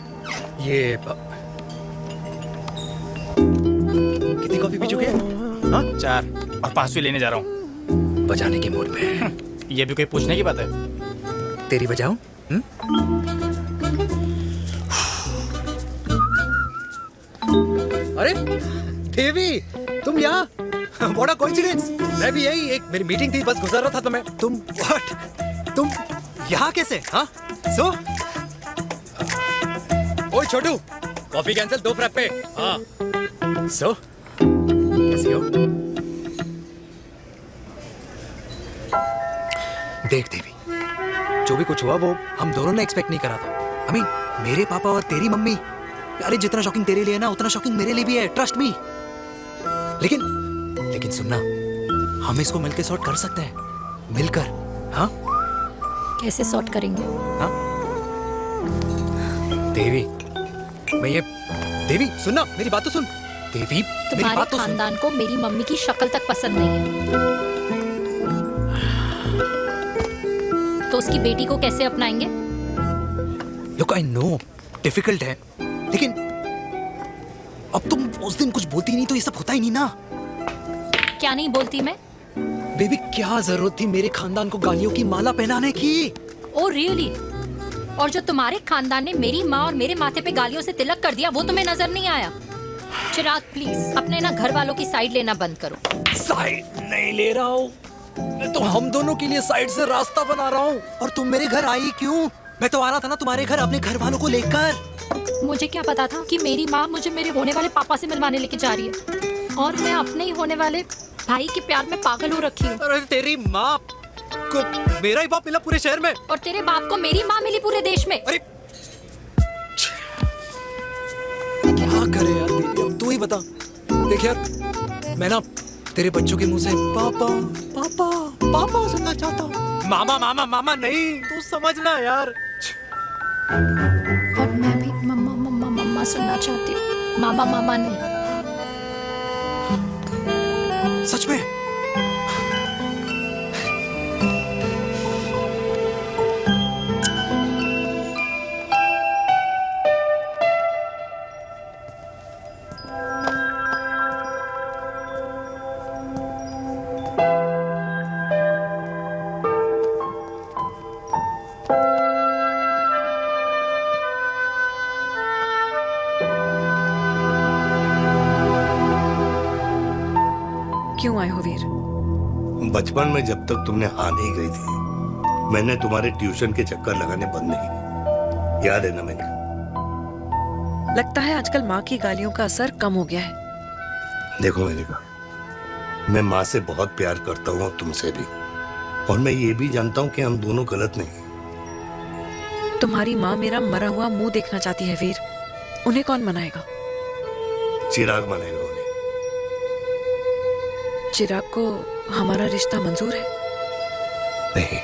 ये कितनी कॉफी पी चुके हैं? हाँ? 4 और 5वीं लेने जा रहा हूँ। बजाने के मूड में। ये भी कोई पूछने की बात है? तेरी वजह हूँ? अरे देवी, तुम यहाँ? What a coincidence! मैं भी यही, एक मेरी मीटिंग थी, बस गुजर रहा था तो मैं तुम यहाँ कैसे? हाँ? सो? ओए छोटू, कॉफी कैंसिल 2 फ्रैप पे। हाँ। सो? कैसी हो? देख देवी, जो भी कुछ हुआ वो हम दोनों ने एक्सपेक्ट नहीं करा था। I mean, मेरे पापा और तेरी मम्मी, अरे जितना शॉकिंग तेरे लिए है ना उतना शॉकिंग मेरे लिए भी है, ट्रस्ट मी। लेकिन सुनना, हम इसको मिलकर सॉर्ट कर सकते हैं, मिलकर। हाँ? कैसे सॉर्ट करेंगे? हाँ? देवी, देवी सुनना, मेरी बात तो सुन। देवी, मेरी बात तो सुन। खानदान को मेरी मम्मी की शक्ल तक पसंद नहीं है, तो उसकी बेटी को कैसे अपनाएंगे? Look, I know, डिफिकल्ट है, लेकिन अब तुम उस दिन कुछ बोलती नहीं तो ये सब होता ही नहीं ना। क्या नहीं बोलती मैं? बेबी, क्या जरूरत थी मेरे खानदान को गालियों की माला पहनाने की? Oh really? और जो तुम्हारे खानदान ने मेरी माँ और मेरे माथे पे गालियों से तिलक कर दिया, वो तुम्हें नजर नहीं आया? चिराग प्लीज अपने ना घर वालों की साइड लेना बंद करो। साइड नहीं ले रहा हूँ, मैं तो हम दोनों के लिए साइड से रास्ता बना रहा हूँ। और तुम मेरे घर आई क्यों? मैं तो आ रहा था ना तुम्हारे घर अपने घर वालों को लेकर। मुझे क्या पता था कि मेरी माँ मुझे मेरे होने वाले पापा से मिलवाने लेके जा रही है, और मैं अपने ही होने वाले भाई के प्यार में पागल हो रखी हूँ। अरे तेरी माँ को मेरा ही बाप मिला पूरे शहर में, और तेरे बाप को मेरी माँ मिली पूरे देश में। अरे क्या करे यार देवी, अब तू ही बता। देख यार, मैं ना तेरे बच्चों के मुंह से पापा पापा पापा सुनना चाहता हूँ, मामा मामा मामा नहीं, तू समझना यार। और मैं भी मम्मा मम्मा मम्मा सुनना चाहती हूँ, मामा मामा नहीं। सच में? क्यों आए हो वीर? बचपन में जब तक तुमने हाँ नहीं कही थी, मैंने तुम्हारे ट्यूशन के चक्कर लगाने बंद नहीं किए। याद है ना मैंने? लगता है आजकल माँ की गालियों का असर कम हो गया है। देखो मेरिका, मैं माँ से बहुत प्यार करता हूँ और तुमसे भी, और मैं ये भी जानता हूँ कि हम दोनों गलत नहीं। तुम्हारी माँ मेरा मरा हुआ मुंह देखना चाहती है वीर, उन्हें कौन मनाएगा? चिराग मनाएगा उन्हें। चिराग को हमारा रिश्ता मंजूर है? नहीं,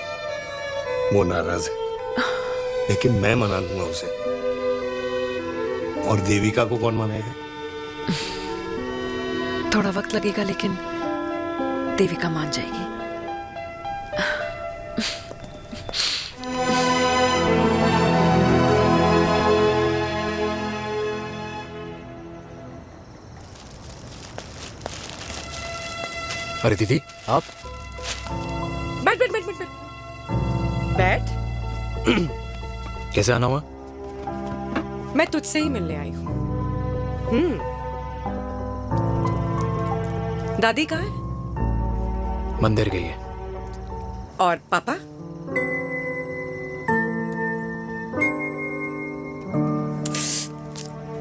वो नाराज है, लेकिन मैं मना लूंगा उसे। और देविका को कौन मनाएगा? थोड़ा वक्त लगेगा, लेकिन देविका मान जाएगी। अरे दीदी, आप? बैठ बैठ बैठ बैठ बैठ। बैठ। कैसे आना हुआ? मैं तुझसे ही मिलने आई हूँ। दादी कहाँ है? मंदिर गई है। और पापा?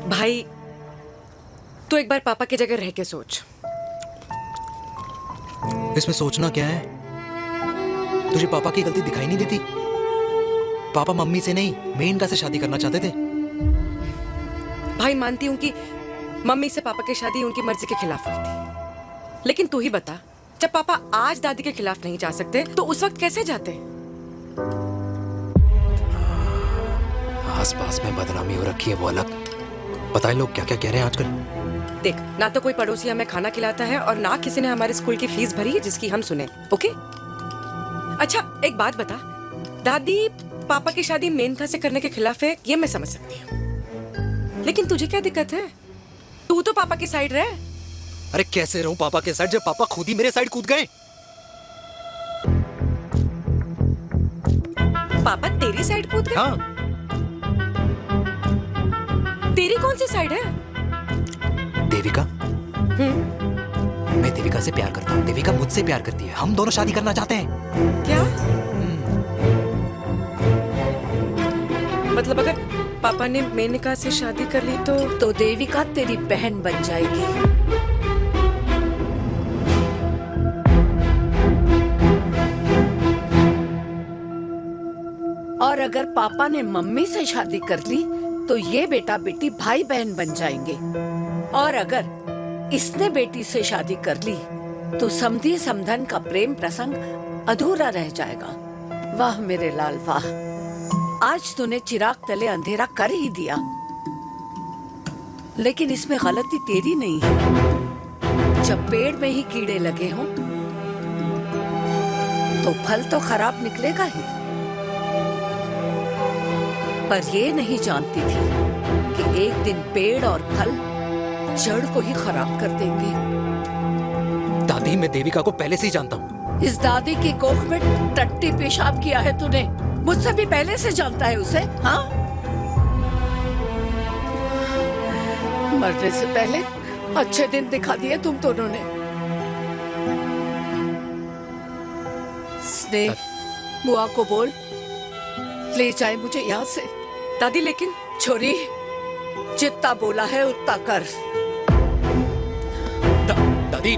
भाई, तू एक बार पापा की जगह रह के सोच। इसमें सोचना क्या है? तुझे पापा की गलती दिखाई नहीं देती? पापा मम्मी से नहीं, मेनका से शादी करना चाहते थे। भाई, मानती हूँ कि मम्मी से पापा की शादी उनकी मर्जी के खिलाफ हुई थी, लेकिन तू ही बता, जब पापा आज दादी के खिलाफ नहीं जा सकते तो उस वक्त कैसे जाते? आसपास में बदनामी हो रखी है, वो अलग। पता है लोग क्या क्या कह रहे हैं आजकल? देख, ना तो कोई पड़ोसी हमें खाना खिलाता है और ना किसी ने हमारे स्कूल की फीस भरी है जिसकी हम सुने। ओके? अच्छा, एक बात बता, दादी पापा की शादी मेनका से करने के खिलाफ है, ये मैं समझ सकती हूँ, लेकिन तुझे क्या दिक्कत है? तू तो पापा की साइड रहे। अरे कैसे रहूं पापा के साइड जब पापा खुद ही मेरे साइड कूद गए? पापा तेरी साइड कूद गए? हाँ। तेरी कौन सी साइड है? देविका। मैं देविका से प्यार करता हूँ, देविका मुझसे प्यार करती है, हम दोनों शादी करना चाहते हैं। क्या? मतलब अगर पापा ने मेनका से शादी कर ली तो देविका तेरी बहन बन जाएगी। और अगर पापा ने मम्मी से शादी कर ली तो ये बेटा बेटी भाई बहन बन जाएंगे। और अगर इसने बेटी से शादी कर ली तो समधी समधन का प्रेम प्रसंग अधूरा रह जाएगा। वाह मेरे लाल वाह, आज तूने चिराग तले अंधेरा कर ही दिया। लेकिन इसमें गलती तेरी नहीं है। जब पेड़ में ही कीड़े लगे हों तो फल तो खराब निकलेगा ही। पर ये नहीं जानती थी कि एक दिन पेड़ और फल जड़ को ही खराब कर देंगे। दादी, मैं देविका को पहले से ही जानता हूँ। इस दादी की कोख में टट्टी पेशाब किया है तूने, मुझसे भी पहले से जानता है उसे। हाँ, मरने से पहले अच्छे दिन दिखा दिए तुम दोनों ने। स्नेह, बुआ को बोल ले जाए मुझे यहाँ से। दादी लेकिन छोरी, जितना बोला है उतना कर। दादी,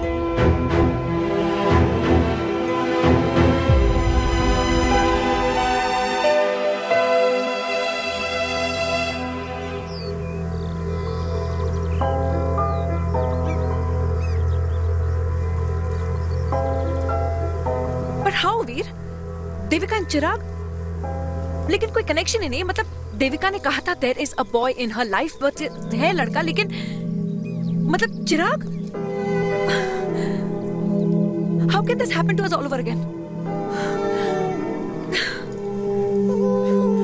पर हाउ वीर? देविका एंड चिराग, लेकिन कोई कनेक्शन ही नहीं। मतलब देविका ने कहा था there is a boy in her life, but है लड़का, लेकिन मतलब Chirag, how can this happen to us all over again?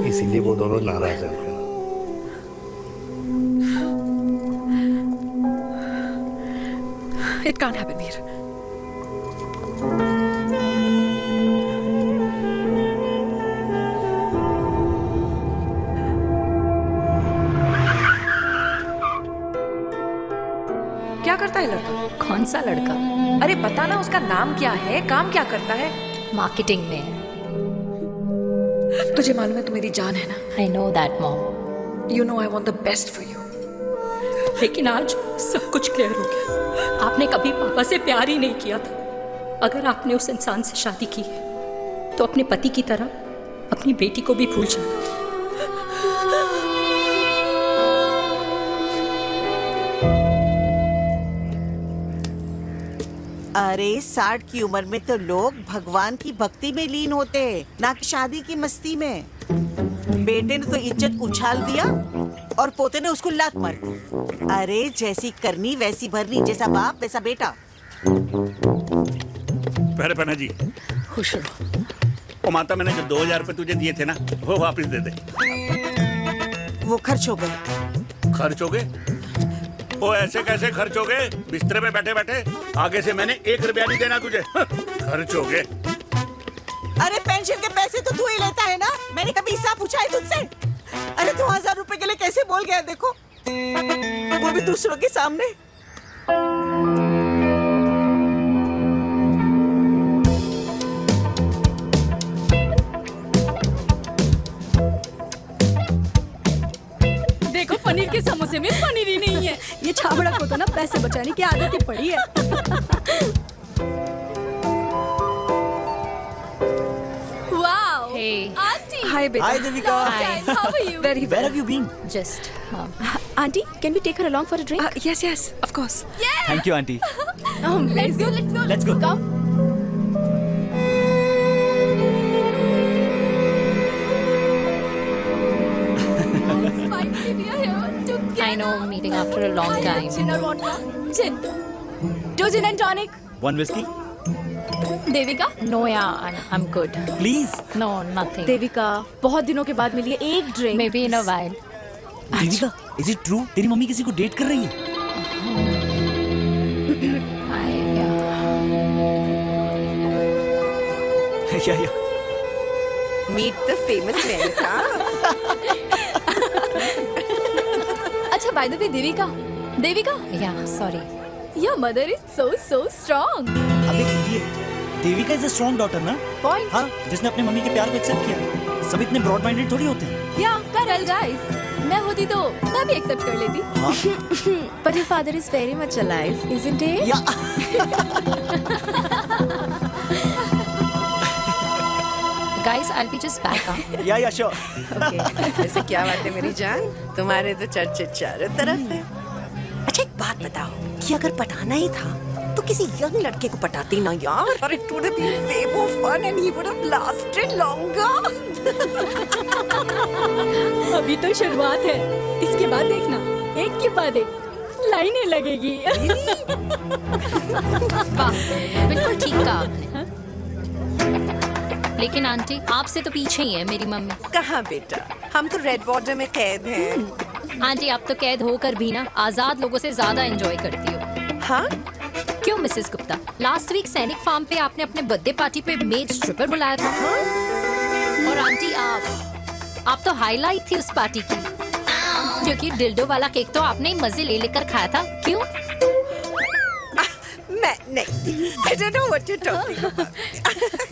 इसीलिए वो दोनों नाराज हैं। It can't happen Veer. क्या करता है लड़का? कौन सा लड़का? अरे बता ना, उसका नाम क्या है, काम क्या करता है? मार्केटिंग में है। तुझे मालूम है तू मेरी जान है ना? I know that, mom. You know I want the best for you. लेकिन आज सब कुछ क्लियर हो गया। आपने कभी पापा से प्यार ही नहीं किया था। अगर आपने उस इंसान से शादी की है तो अपने पति की तरह अपनी बेटी को भी भूल जाना। अरे 60 की उम्र में तो लोग भगवान की भक्ति में लीन होते हैं, ना कि शादी की मस्ती में। बेटे ने तो इज्जत उछाल दिया और पोते ने उसको लात मार दी। अरे जैसी करनी वैसी भरनी, जैसा बाप वैसा बेटा। पहले पन्ना जी खुश रहो। ओ माता, मैंने जो 2000 रुपए तुझे दिए थे ना, वो वापस दे दे। वो खर्च हो गए। खर्च हो गए? ओ ऐसे कैसे खर्च हो गए? बिस्तर पे बैठे बैठे। आगे से मैंने 1 रुपया नहीं देना तुझे। खर्च हो गए। अरे पेंशन के पैसे तो तू ही लेता है ना, मैंने कभी हिसाब पूछा है तुझसे? अरे 2000 रुपए के लिए कैसे बोल गया देखो, वो भी दूसरों के सामने। देखो, पनीर के समोसे में पनीर ही नहीं है। ये छाबड़ा को तो ना पैसे बचाने की आदत ही पड़ी है। Wow, aunty. हाय बेटा। Hi, Devika. Long time. How are you? Very well. Where have you been? Just, Auntie, can we take her along for a drink? Yes, yes, of course. Thank you, auntie. Let's go, let's go. Let's go. Come. Finally, we are here together. I know, meeting after a long time. Gin or vodka? Gin. 2 gin and tonic. One whiskey? Devika? No, yeah, I'm good. Please. No, nothing. Devika, बहुत दिनों के बाद मिली है, एक drink. Maybe in a while. Devika, is it true? तेरी मम्मी किसी को डेट कर रही है? Meet the famous Menaka. अच्छा बाय द वे देविका या sorry your mother is so strong. अबे idiot, Devika is a strong daughter ना। पॉइंट। हाँ, जिसने अपने मम्मी के प्यार को एक्सेप्ट किया। सब इतने ब्रॉड माइंडेड थोड़ी होते हैं। या करेक्ट गाइस, मैं होती तो मैं भी एक्सेप्ट कर लेती। But your father is very much alive, isn't he? Yeah guys I will be just back. Yeah sure. Okay, ऐसे क्या बात है मेरी जान, तुम्हारे तो चर्चे चारों तरफ है। अच्छा एक बात बताओ कि अगर पटाना ही था तो किसी यंग लड़के को पटाती ना यार, और it would have been way more fun and he would have lasted longer. अभी तो शुरुआत है, इसके बाद देखना एक के बाद एक लाइनें लगेगी। वाह, बिल्कुल ठीक कहा आपने। लेकिन आंटी आपसे तो पीछे ही है मेरी मम्मी। कहाँ बेटा, हम तो रेड वाटर में कैद हैं। आंटी आप तो कैद होकर भी ना आजाद लोगों से ज्यादा एंजॉय करती हो। हाँ क्यों मिसेस गुप्ता, लास्ट वीक सैनिक फार्म पे आपने अपने बर्थडे पार्टी पे मेड स्ट्रिपर बुलाया था। और आंटी आप तो हाईलाइट थी उस पार्टी की, क्योंकि डिल्डो वाला केक तो आपने ही मजे ले लेकर खाया था। क्यों? मैं नहीं, I don't know what you're talking about.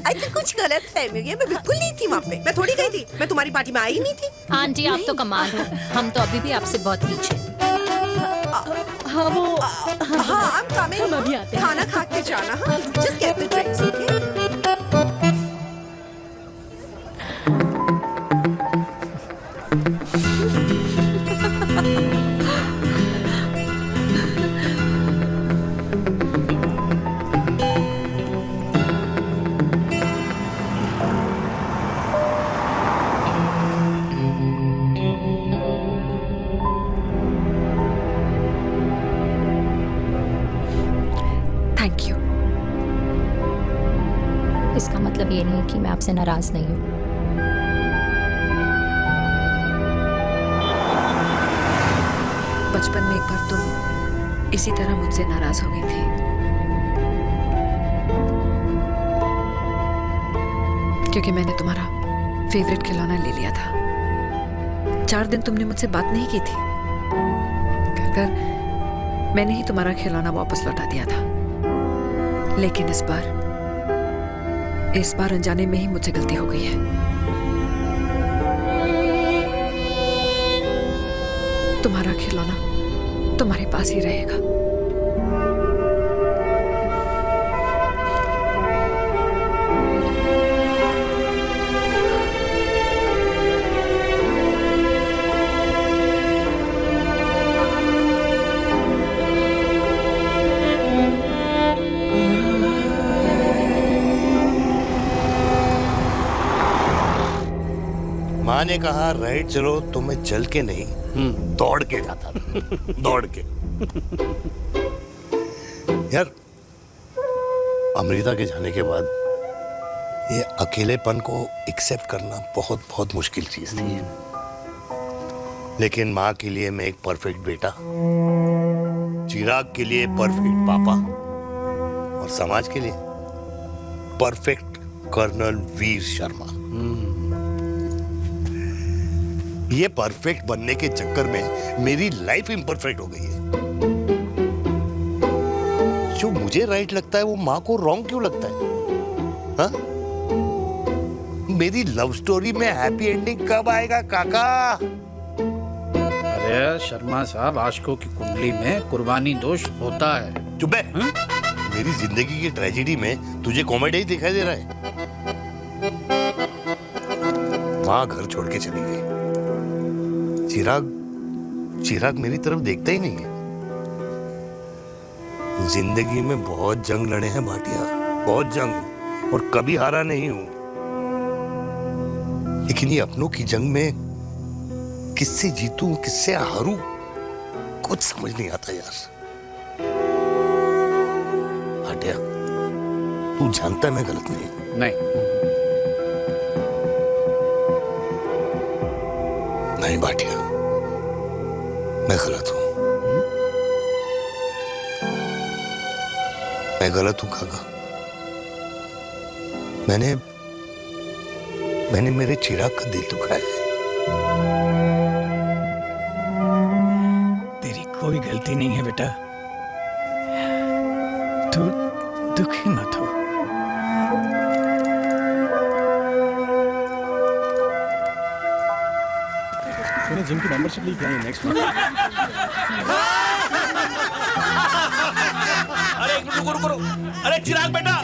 I think कुछ गलत फहमी हुई है, मैं बिल्कुल नहीं थी वहाँ पे, मैं थोड़ी गई थी, मैं तुम्हारी पार्टी में आई नहीं थी। आंटी आप तो कमाल हो, हम तो अभी भी आपसे बहुत पीछे। हाँ वो हाँ I'm coming, हम अभी आते हैं। खाना खा के जाना। हाँ just get the drinks, okay? Thank you. इसका मतलब ये नहीं कि मैं आपसे नाराज नहीं हूँ। बचपन में एक बार तुम इसी तरह मुझसे नाराज हो गई थी। क्योंकि मैंने तुम्हारा फेवरेट खिलौना ले लिया था। 4 दिन तुमने मुझसे बात नहीं की थी। कहकर मैंने ही तुम्हारा खिलौना वापस लौटा दिया था। लेकिन इस बार अनजाने में ही मुझसे गलती हो गई है। तुम्हारा खिलौना तुम्हारे पास ही रहेगा। माँ ने कहा राइट चलो तो मैं चल के नहीं दौड़ के जाता था। दौड़ के। यार अमृता के जाने के बाद ये अकेलेपन को एक्सेप्ट करना बहुत बहुत मुश्किल चीज थी। लेकिन माँ के लिए मैं एक परफेक्ट बेटा, चिराग के लिए परफेक्ट पापा और समाज के लिए परफेक्ट कर्नल वीर शर्मा। ये परफेक्ट बनने के चक्कर में मेरी लाइफ इम्परफेक्ट हो गई है। जो मुझे राइट लगता है वो माँ को रॉन्ग क्यों लगता है? हा? मेरी लव स्टोरी में हैप्पी एंडिंग कब आएगा काका? अरे शर्मा साहब, आशिकों की कुंडली में कुर्बानी दोष होता है। चुप है। मेरी जिंदगी की ट्रेजेडी में तुझे कॉमेडी ही दिखाई दे रहा है। माँ घर छोड़ के चली गई। चिराग मेरी तरफ देखता ही नहीं है। जिंदगी में बहुत जंग लड़े हैं भाटिया, बहुत जंग, और कभी हारा नहीं हूं। लेकिन ये अपनों की जंग में किससे जीतूं किससे हारूं कुछ समझ नहीं आता यार। भाटिया तू जानता है मैं गलत नहीं भाटिया, मैं गलत हूं। मैं गलत हूं काका। मैंने मेरे चिराग का दिल दुखाया है। तेरी कोई गलती नहीं है बेटा, तू दुखी मत हो। मैंने जिम की मेंबरशिप ली क्या है नेक्स्ट मंथ? अरे रुको रुको रुको, अरे चिराग बेटा,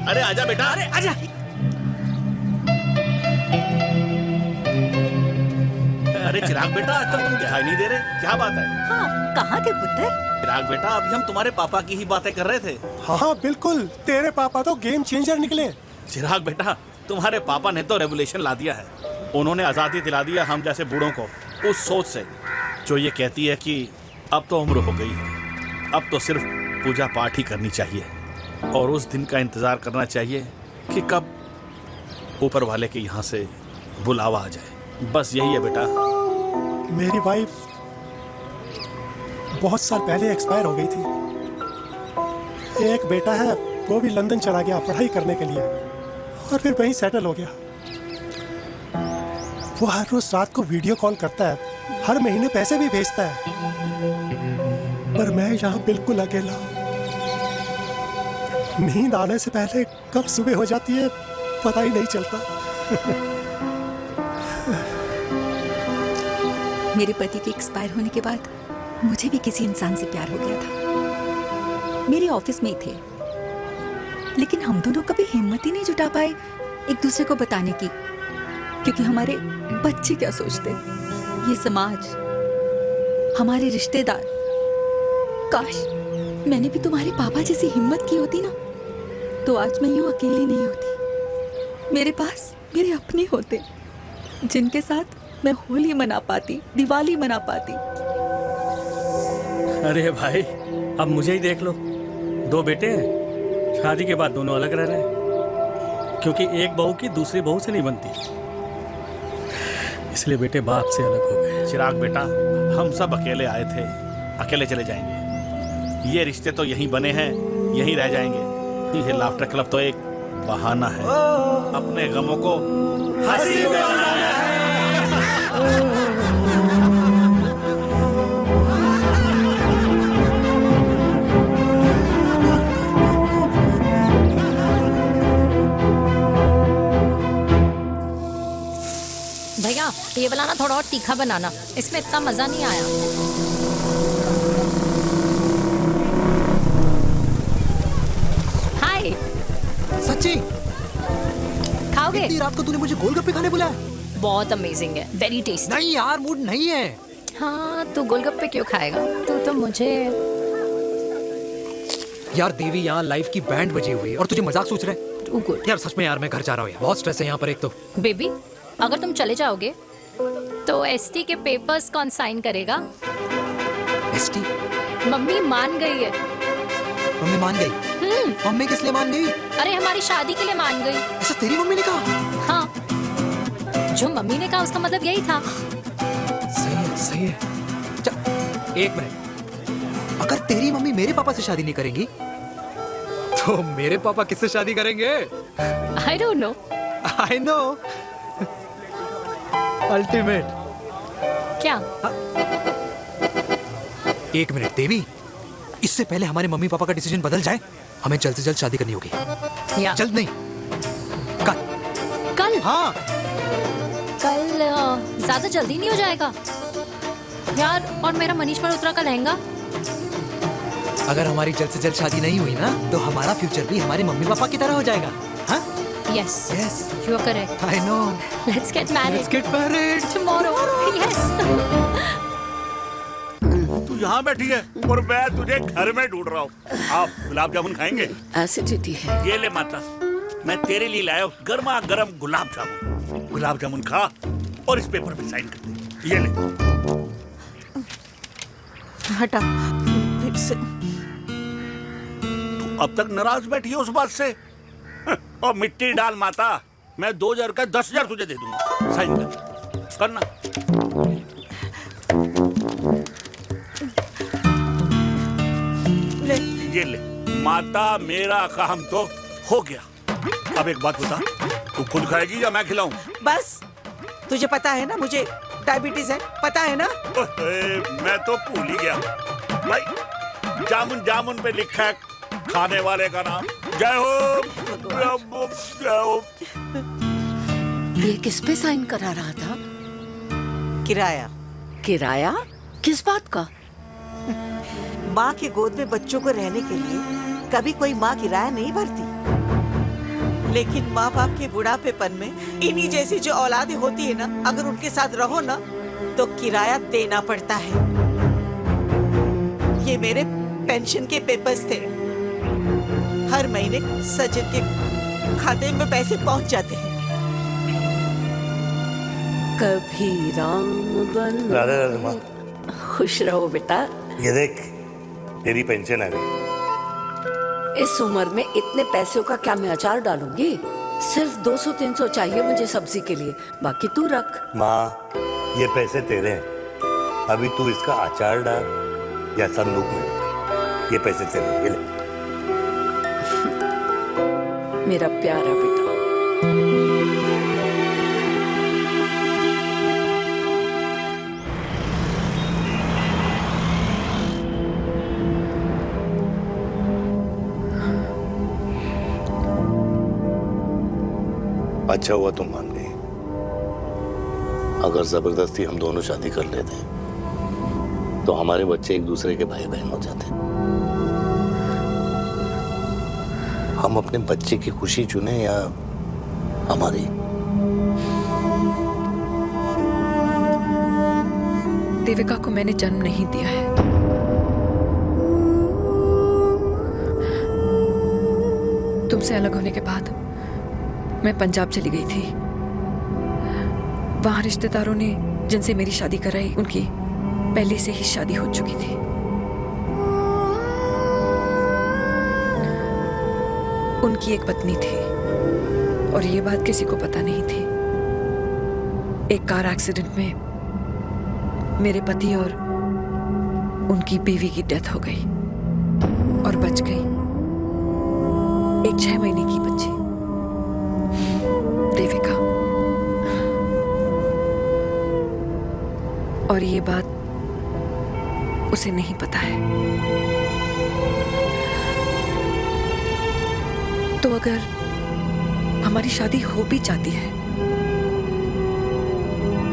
अरे आजा बेटा, अरे आजा। अरे चिराग बेटा, आजकल तुम दिखाई नहीं दे रहे, क्या बात है? हाँ, कहाँ थे पुत्र? चिराग बेटा, अभी हम तुम्हारे पापा की ही बातें कर रहे थे। हाँ बिल्कुल, तेरे पापा तो गेम चेंजर निकले। चिराग बेटा, तुम्हारे पापा ने तो रेवोल्यूशन ला दिया है। उन्होंने आज़ादी दिला दिया हम जैसे बूढ़ों को, उस सोच से जो ये कहती है कि अब तो उम्र हो गई है, अब तो सिर्फ पूजा पाठ ही करनी चाहिए और उस दिन का इंतज़ार करना चाहिए कि कब ऊपर वाले के यहाँ से बुलावा आ जाए। बस यही है बेटा। मेरी वाइफ बहुत साल पहले एक्सपायर हो गई थी। एक बेटा है, वो भी लंदन चला गया पढ़ाई करने के लिए और फिर वहीं सेटल हो गया। वो हर रोज रात को वीडियो कॉल करता है, हर महीने पैसे भी भेजता है, पर मैं यहाँ बिल्कुल अकेला हूँ। नींद आने से पहले कब सुबह हो जाती है पता ही नहीं चलता। मेरे पति के एक्सपायर होने के बाद मुझे भी किसी इंसान से प्यार हो गया था। मेरे ऑफिस में ही थे, लेकिन हम दोनों कभी हिम्मत ही नहीं जुटा पाए एक दूसरे को बताने की, क्योंकि हमारे बच्चे क्या सोचते, ये समाज, हमारे रिश्तेदार। काश मैंने भी तुम्हारे पापा जैसी हिम्मत की होती ना, तो आज मैं यूं अकेली नहीं होती। मेरे पास मेरे अपने होते जिनके साथ मैं होली मना पाती, दिवाली मना पाती। अरे भाई, अब मुझे ही देख लो, 2 बेटे हैं, शादी के बाद दोनों अलग रह रहे हैं, क्योंकि एक बहू की दूसरी बहू से नहीं बनती, इसलिए बेटे बाप से अलग हो गए। चिराग बेटा, हम सब अकेले आए थे, अकेले चले जाएंगे। ये रिश्ते तो यहीं बने हैं, यहीं रह जाएंगे। ये लाफ्टर क्लब तो एक बहाना है अपने गमों को हंसी में बनाना है। भैया, ये वाला ना थोड़ा और तीखा बनाना, इसमें इतना मजा नहीं आया। हाय। सच्ची? खाओगे? इतनी रात को तूने मुझे गोलगप्पे खाने बुलाया? बहुत अमेजिंग है, वेरी टेस्टी। नहीं यार, मूड नहीं है। हाँ, तू गोलगप्पे क्यों खाएगा? तू तो मुझे। यार देवी, यहाँ लाइफ की बैंड बजी हुई है और तुझे मजाक सोच रहा है? यार सच में यार, मैं घर जा रहा हूँ यार, बहुत स्ट्रेस है यहाँ पर एक तो। बेबी, अगर तुम चले जाओगे तो एसटी के पेपर्स कौन साइन करेगा? एसटी? मम्मी मान गई है। मम्मी मान गई? मम्मी किस लिए मान गई? अरे हमारी शादी के लिए मान गई। ऐसा तेरी मम्मी ने कहा? हाँ, जो मम्मी ने कहा उसका मतलब यही था। सही है, सही है। चल एक मिनट, अगर तेरी मम्मी मेरे पापा से शादी नहीं करेंगी तो मेरे पापा किससे शादी करेंगे? I don't know. I know. Ultimate. क्या? एक मिनट देवी, इससे पहले हमारे मम्मी पापा का डिसीजन बदल जाए, हमें जल्द से जल्द शादी करनी होगी। जल्द नहीं, कल। कल? हाँ। कल ज्यादा जल्दी नहीं हो जाएगा यार? और मेरा मनीष मल्होत्रा का लहंगा? अगर हमारी जल्द से जल्द शादी नहीं हुई ना, तो हमारा फ्यूचर भी हमारे मम्मी पापा की तरह हो जाएगा। हाँ? Yes. Yes. You are correct. I know. Let's get married. Let's get married. Tomorrow. Yes. तू यहाँ बैठी है और मैं तुझे घर में ढूंढ रहा हूँ। आप गुलाब जामुन खाएंगे? एसिडिटी है। ये ले माता, मैं तेरे लिए लाया हूँ गर्मा गर्म गुलाब जामुन। गुलाब जामुन खा और इस पेपर पे साइन कर दे। ये ले। हटा फिर से। तू अब तक नाराज बैठी है उस बात से? और मिट्टी डाल माता, मैं 2000 का 10,000 तुझे दे दूंगा। साइन कर, करना। ले। ये ले माता, मेरा काम तो हो गया। अब एक बात बता, तू खुद खाएगी या मैं खिलाऊं? बस तुझे पता है ना मुझे डायबिटीज है, पता है ना? मैं तो भूल ही गया भाई, जामुन जामुन पे लिखा है खाने वाले का नाम। जय हो, जय हो। ये किस पे साइन करा रहा था? किराया। किराया? किस बात का? माँ के गोद में बच्चों को रहने के लिए कभी कोई माँ किराया नहीं भरती, लेकिन माँ बाप के बुढ़ापेपन में इन्हीं जैसी जो औलादें होती है ना, अगर उनके साथ रहो ना तो किराया देना पड़ता है। ये मेरे पेंशन के पेपर्स थे, हर महीने सचिन के खाते में पैसे पहुंच जाते हैं। कभी राम बन। राधे राधे माँ। खुश रहो बेटा। ये देख तेरी पेंशन आ गई। इस उम्र में इतने पैसों का क्या मैं अचार डालूंगी? सिर्फ 200-300 चाहिए मुझे सब्जी के लिए, बाकी तू रख। माँ ये पैसे तेरे हैं, अभी तू इसका अचार डाल या संदूक में, ये पैसे तेरे हैं, ये ले। मेरा प्यारा बेटा। अच्छा हुआ तुम मान गई, अगर जबरदस्ती हम दोनों शादी कर लेते तो हमारे बच्चे एक दूसरे के भाई बहन हो जाते। हम अपने बच्चे की खुशी चुने या हमारी? देविका को मैंने जन्म नहीं दिया है। तुमसे अलग होने के बाद मैं पंजाब चली गई थी। वहां रिश्तेदारों ने जिनसे मेरी शादी कराई, उनकी पहले से ही शादी हो चुकी थी। उनकी एक पत्नी थी और ये बात किसी को पता नहीं थी। एक कार एक्सीडेंट में मेरे पति और उनकी बीवी की डेथ हो गई और बच गई एक 6 महीने की बच्ची, देविका। और ये बात उसे नहीं पता है। तो अगर हमारी शादी हो भी जाती है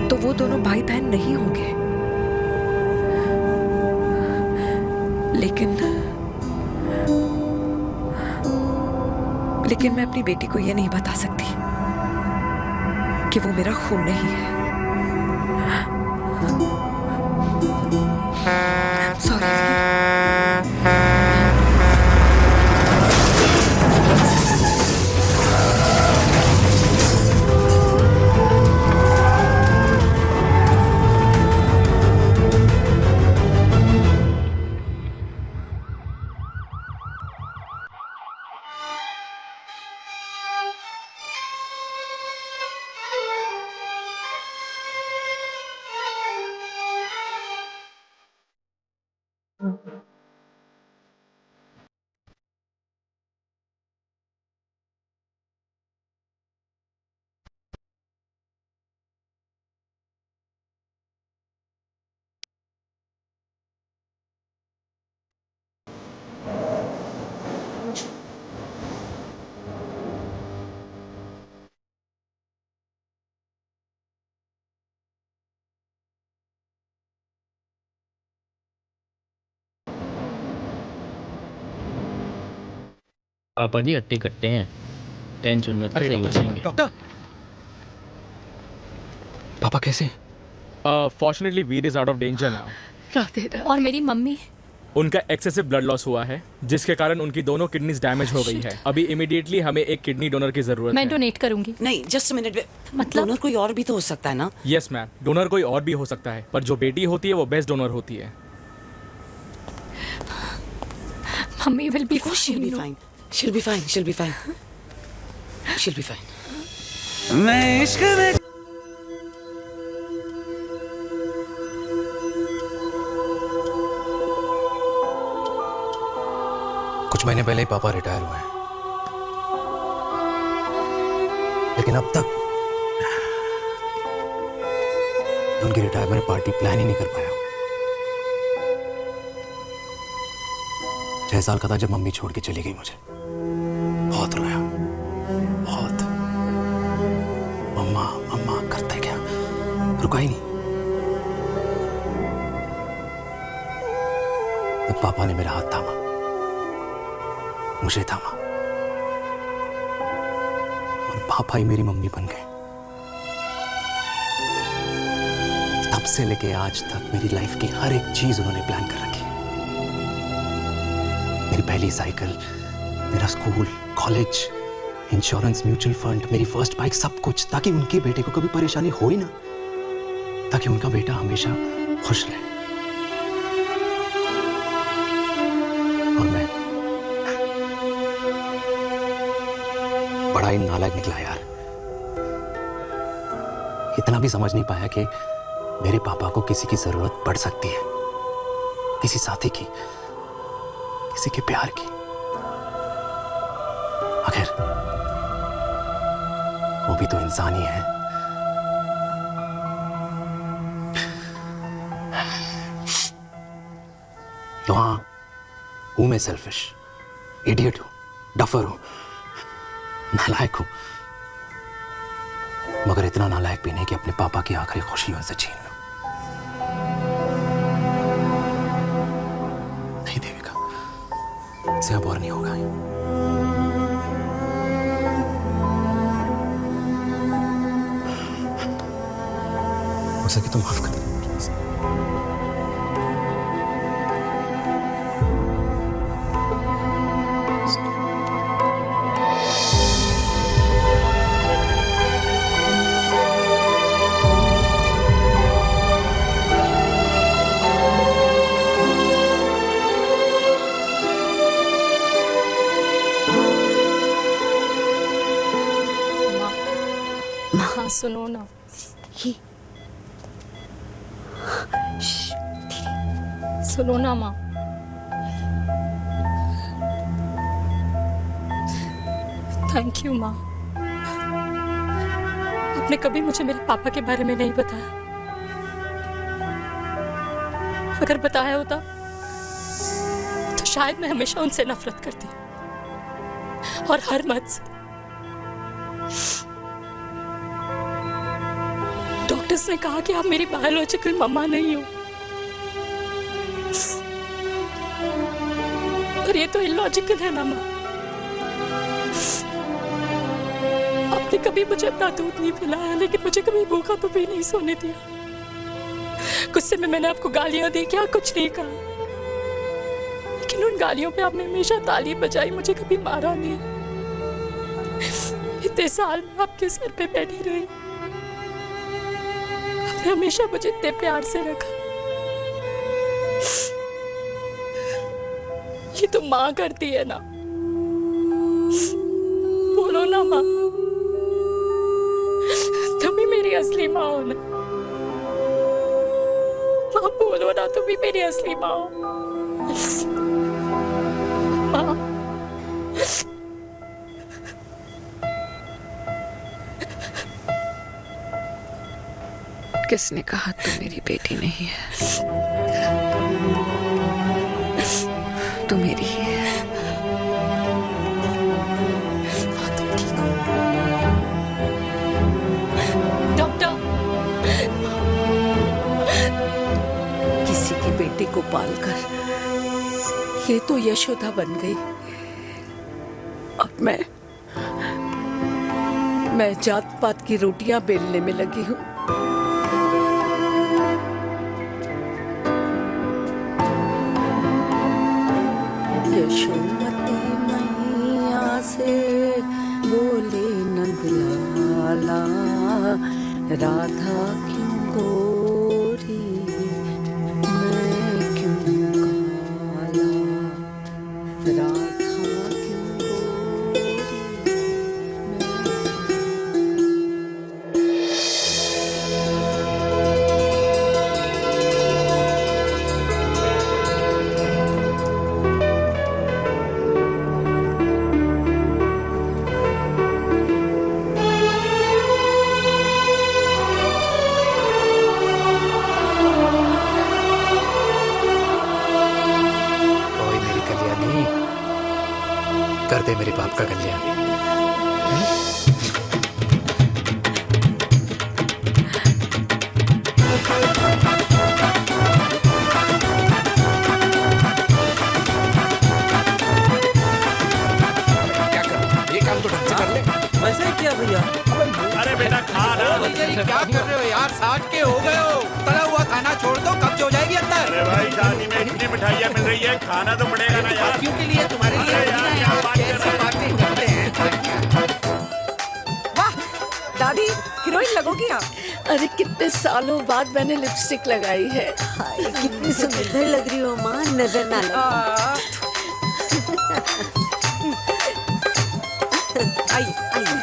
तो वो दोनों भाई बहन नहीं होंगे। लेकिन मैं अपनी बेटी को ये नहीं बता सकती कि वो मेरा खून नहीं है। सॉरी। पापा जी हट्टे कट्टे हैं, टेंशन मत सही हो जाएंगे। डॉक्टर, पापा कैसे? Fortunately Veer is out of danger now. और मेरी मम्मी? उनका एक्सेसिव ब्लड लॉस हुआ है जिसके कारण उनकी दोनों किडनीज डैमेज हो गई है। अभी इमीडिएटली हमें एक किडनी डोनर की जरूरत मैं है। डोनेट करूंगी। नहीं, जस्ट मिनट। मतलब डोनर कोई और भी तो हो सकता है ना? यस मैम, डोनर कोई और भी हो सकता है, पर जो बेटी होती है वो बेस्ट डोनर होती है। Mummy will be fine. She'll be fine. She'll be fine. She'll be fine. मैं इश्क में कुछ महीने पहले ही पापा रिटायर हुए हैं, लेकिन लेकिन अब तक उनकी रिटायरमेंट पार्टी प्लान ही नहीं कर पाया। 6 साल का था जब मम्मी छोड़ के चली गई मुझे। बहुत रोया, बहुत। मम्मा मम्मा करते क्या, रुका ही नहीं। तब पापा ने मेरा हाथ थामा, मुझे थामा, और पापा ही मेरी मम्मी बन गए। तब से लेके आज तक मेरी लाइफ की हर एक चीज उन्होंने प्लान कर रखी। मेरी पहली साइकिल, मेरा school, college, insurance, mutual fund, मेरी फर्स्ट बाइक, सब कुछ, ताकि उनके बेटे को कभी परेशानी हो ही ना, ताकि उनका बेटा हमेशा खुश रहे। और मैं बड़ा ही नालायक निकला यार। इतना भी समझ नहीं पाया कि मेरे पापा को किसी की जरूरत पड़ सकती है, किसी साथी की, किसी के प्यार की। आखिर वो भी तो इंसान ही है। तो हाँ, हूं मैं सेल्फिश, इडियट हूं, डफर हूं, नालायक हूं, मगर इतना नालायक भी नहीं कि अपने पापा की आखिरी खुशी उनसे छीन लूं। नहीं देविका, इससे अब और नहीं होगा। हो सके तो माफ कर दो। हाँ सुनो ना, सुनो ना माँ। थैंक यू माँ, आपने कभी मुझे मेरे पापा के बारे में नहीं बताया। अगर बताया होता तो शायद मैं हमेशा उनसे नफरत करती, और हर मत से। डॉक्टर्स ने कहा कि आप मेरी बायोलॉजिकल मम्मा नहीं हो, पर ये तो इलॉजिकल है ना माँ। आपने कभी मुझे अपना दूध नहीं पिलाया, लेकिन मुझे कभी भूखा तो भी नहीं सोने दिया। गुस्से में मैंने आपको गालियां दी, क्या कुछ नहीं कहा, लेकिन उन गालियों पे आपने हमेशा ताली बजाई, मुझे कभी मारा नहीं। इतने साल में आपके सर पे बैठी रही, आपने हमेशा मुझे इतने प्यार से रखा। ये तो माँ करती है ना, बोलो ना माँ, तुम ही मेरी असली माँ हो ना। माँ बोलो ना, तुम ही मेरी असली माँ हो। माँ किसने कहा तू मेरी बेटी नहीं है? तू मेरी ही है। डॉक्टर, किसी की बेटी को पालकर ये तो यशोदा बन गई, और मैं जात पात की रोटियां बेलने में लगी हूँ। यशोमती मैया से बोले नंदलाला, राधा क्यों गोरी मैं क्यों काला, राधा क्यों गोरी कर दे मेरे बाप का कल्याण। वैसे ही किया भैया। अरे बेटा खा ना। क्या कर रहे हो यार? 60 के हो गए हो। तला हुआ खाना छोड़ दो, कब्ज हो जाएगी अंदर। अरे भाई शादी में इतनी मिठाइयाँ मिल रही है, खाना तो पड़ेगा ना यार। क्यों के लिए तुम्हारे लिए कैसी बातें करते हैं। वाह दादी, हीरोइन लगोगी आप। अरे कितने सालों बाद मैंने लिपस्टिक लगाई है। हाय कितनी सुंदर लग रही हो माँ, नजर ना लगे। आइए आइए।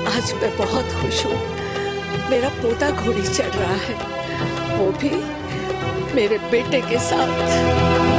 आज मैं बहुत खुश हूँ। मेरा पोता घोड़ी चढ़ रहा है, वो भी मेरे बेटे के साथ।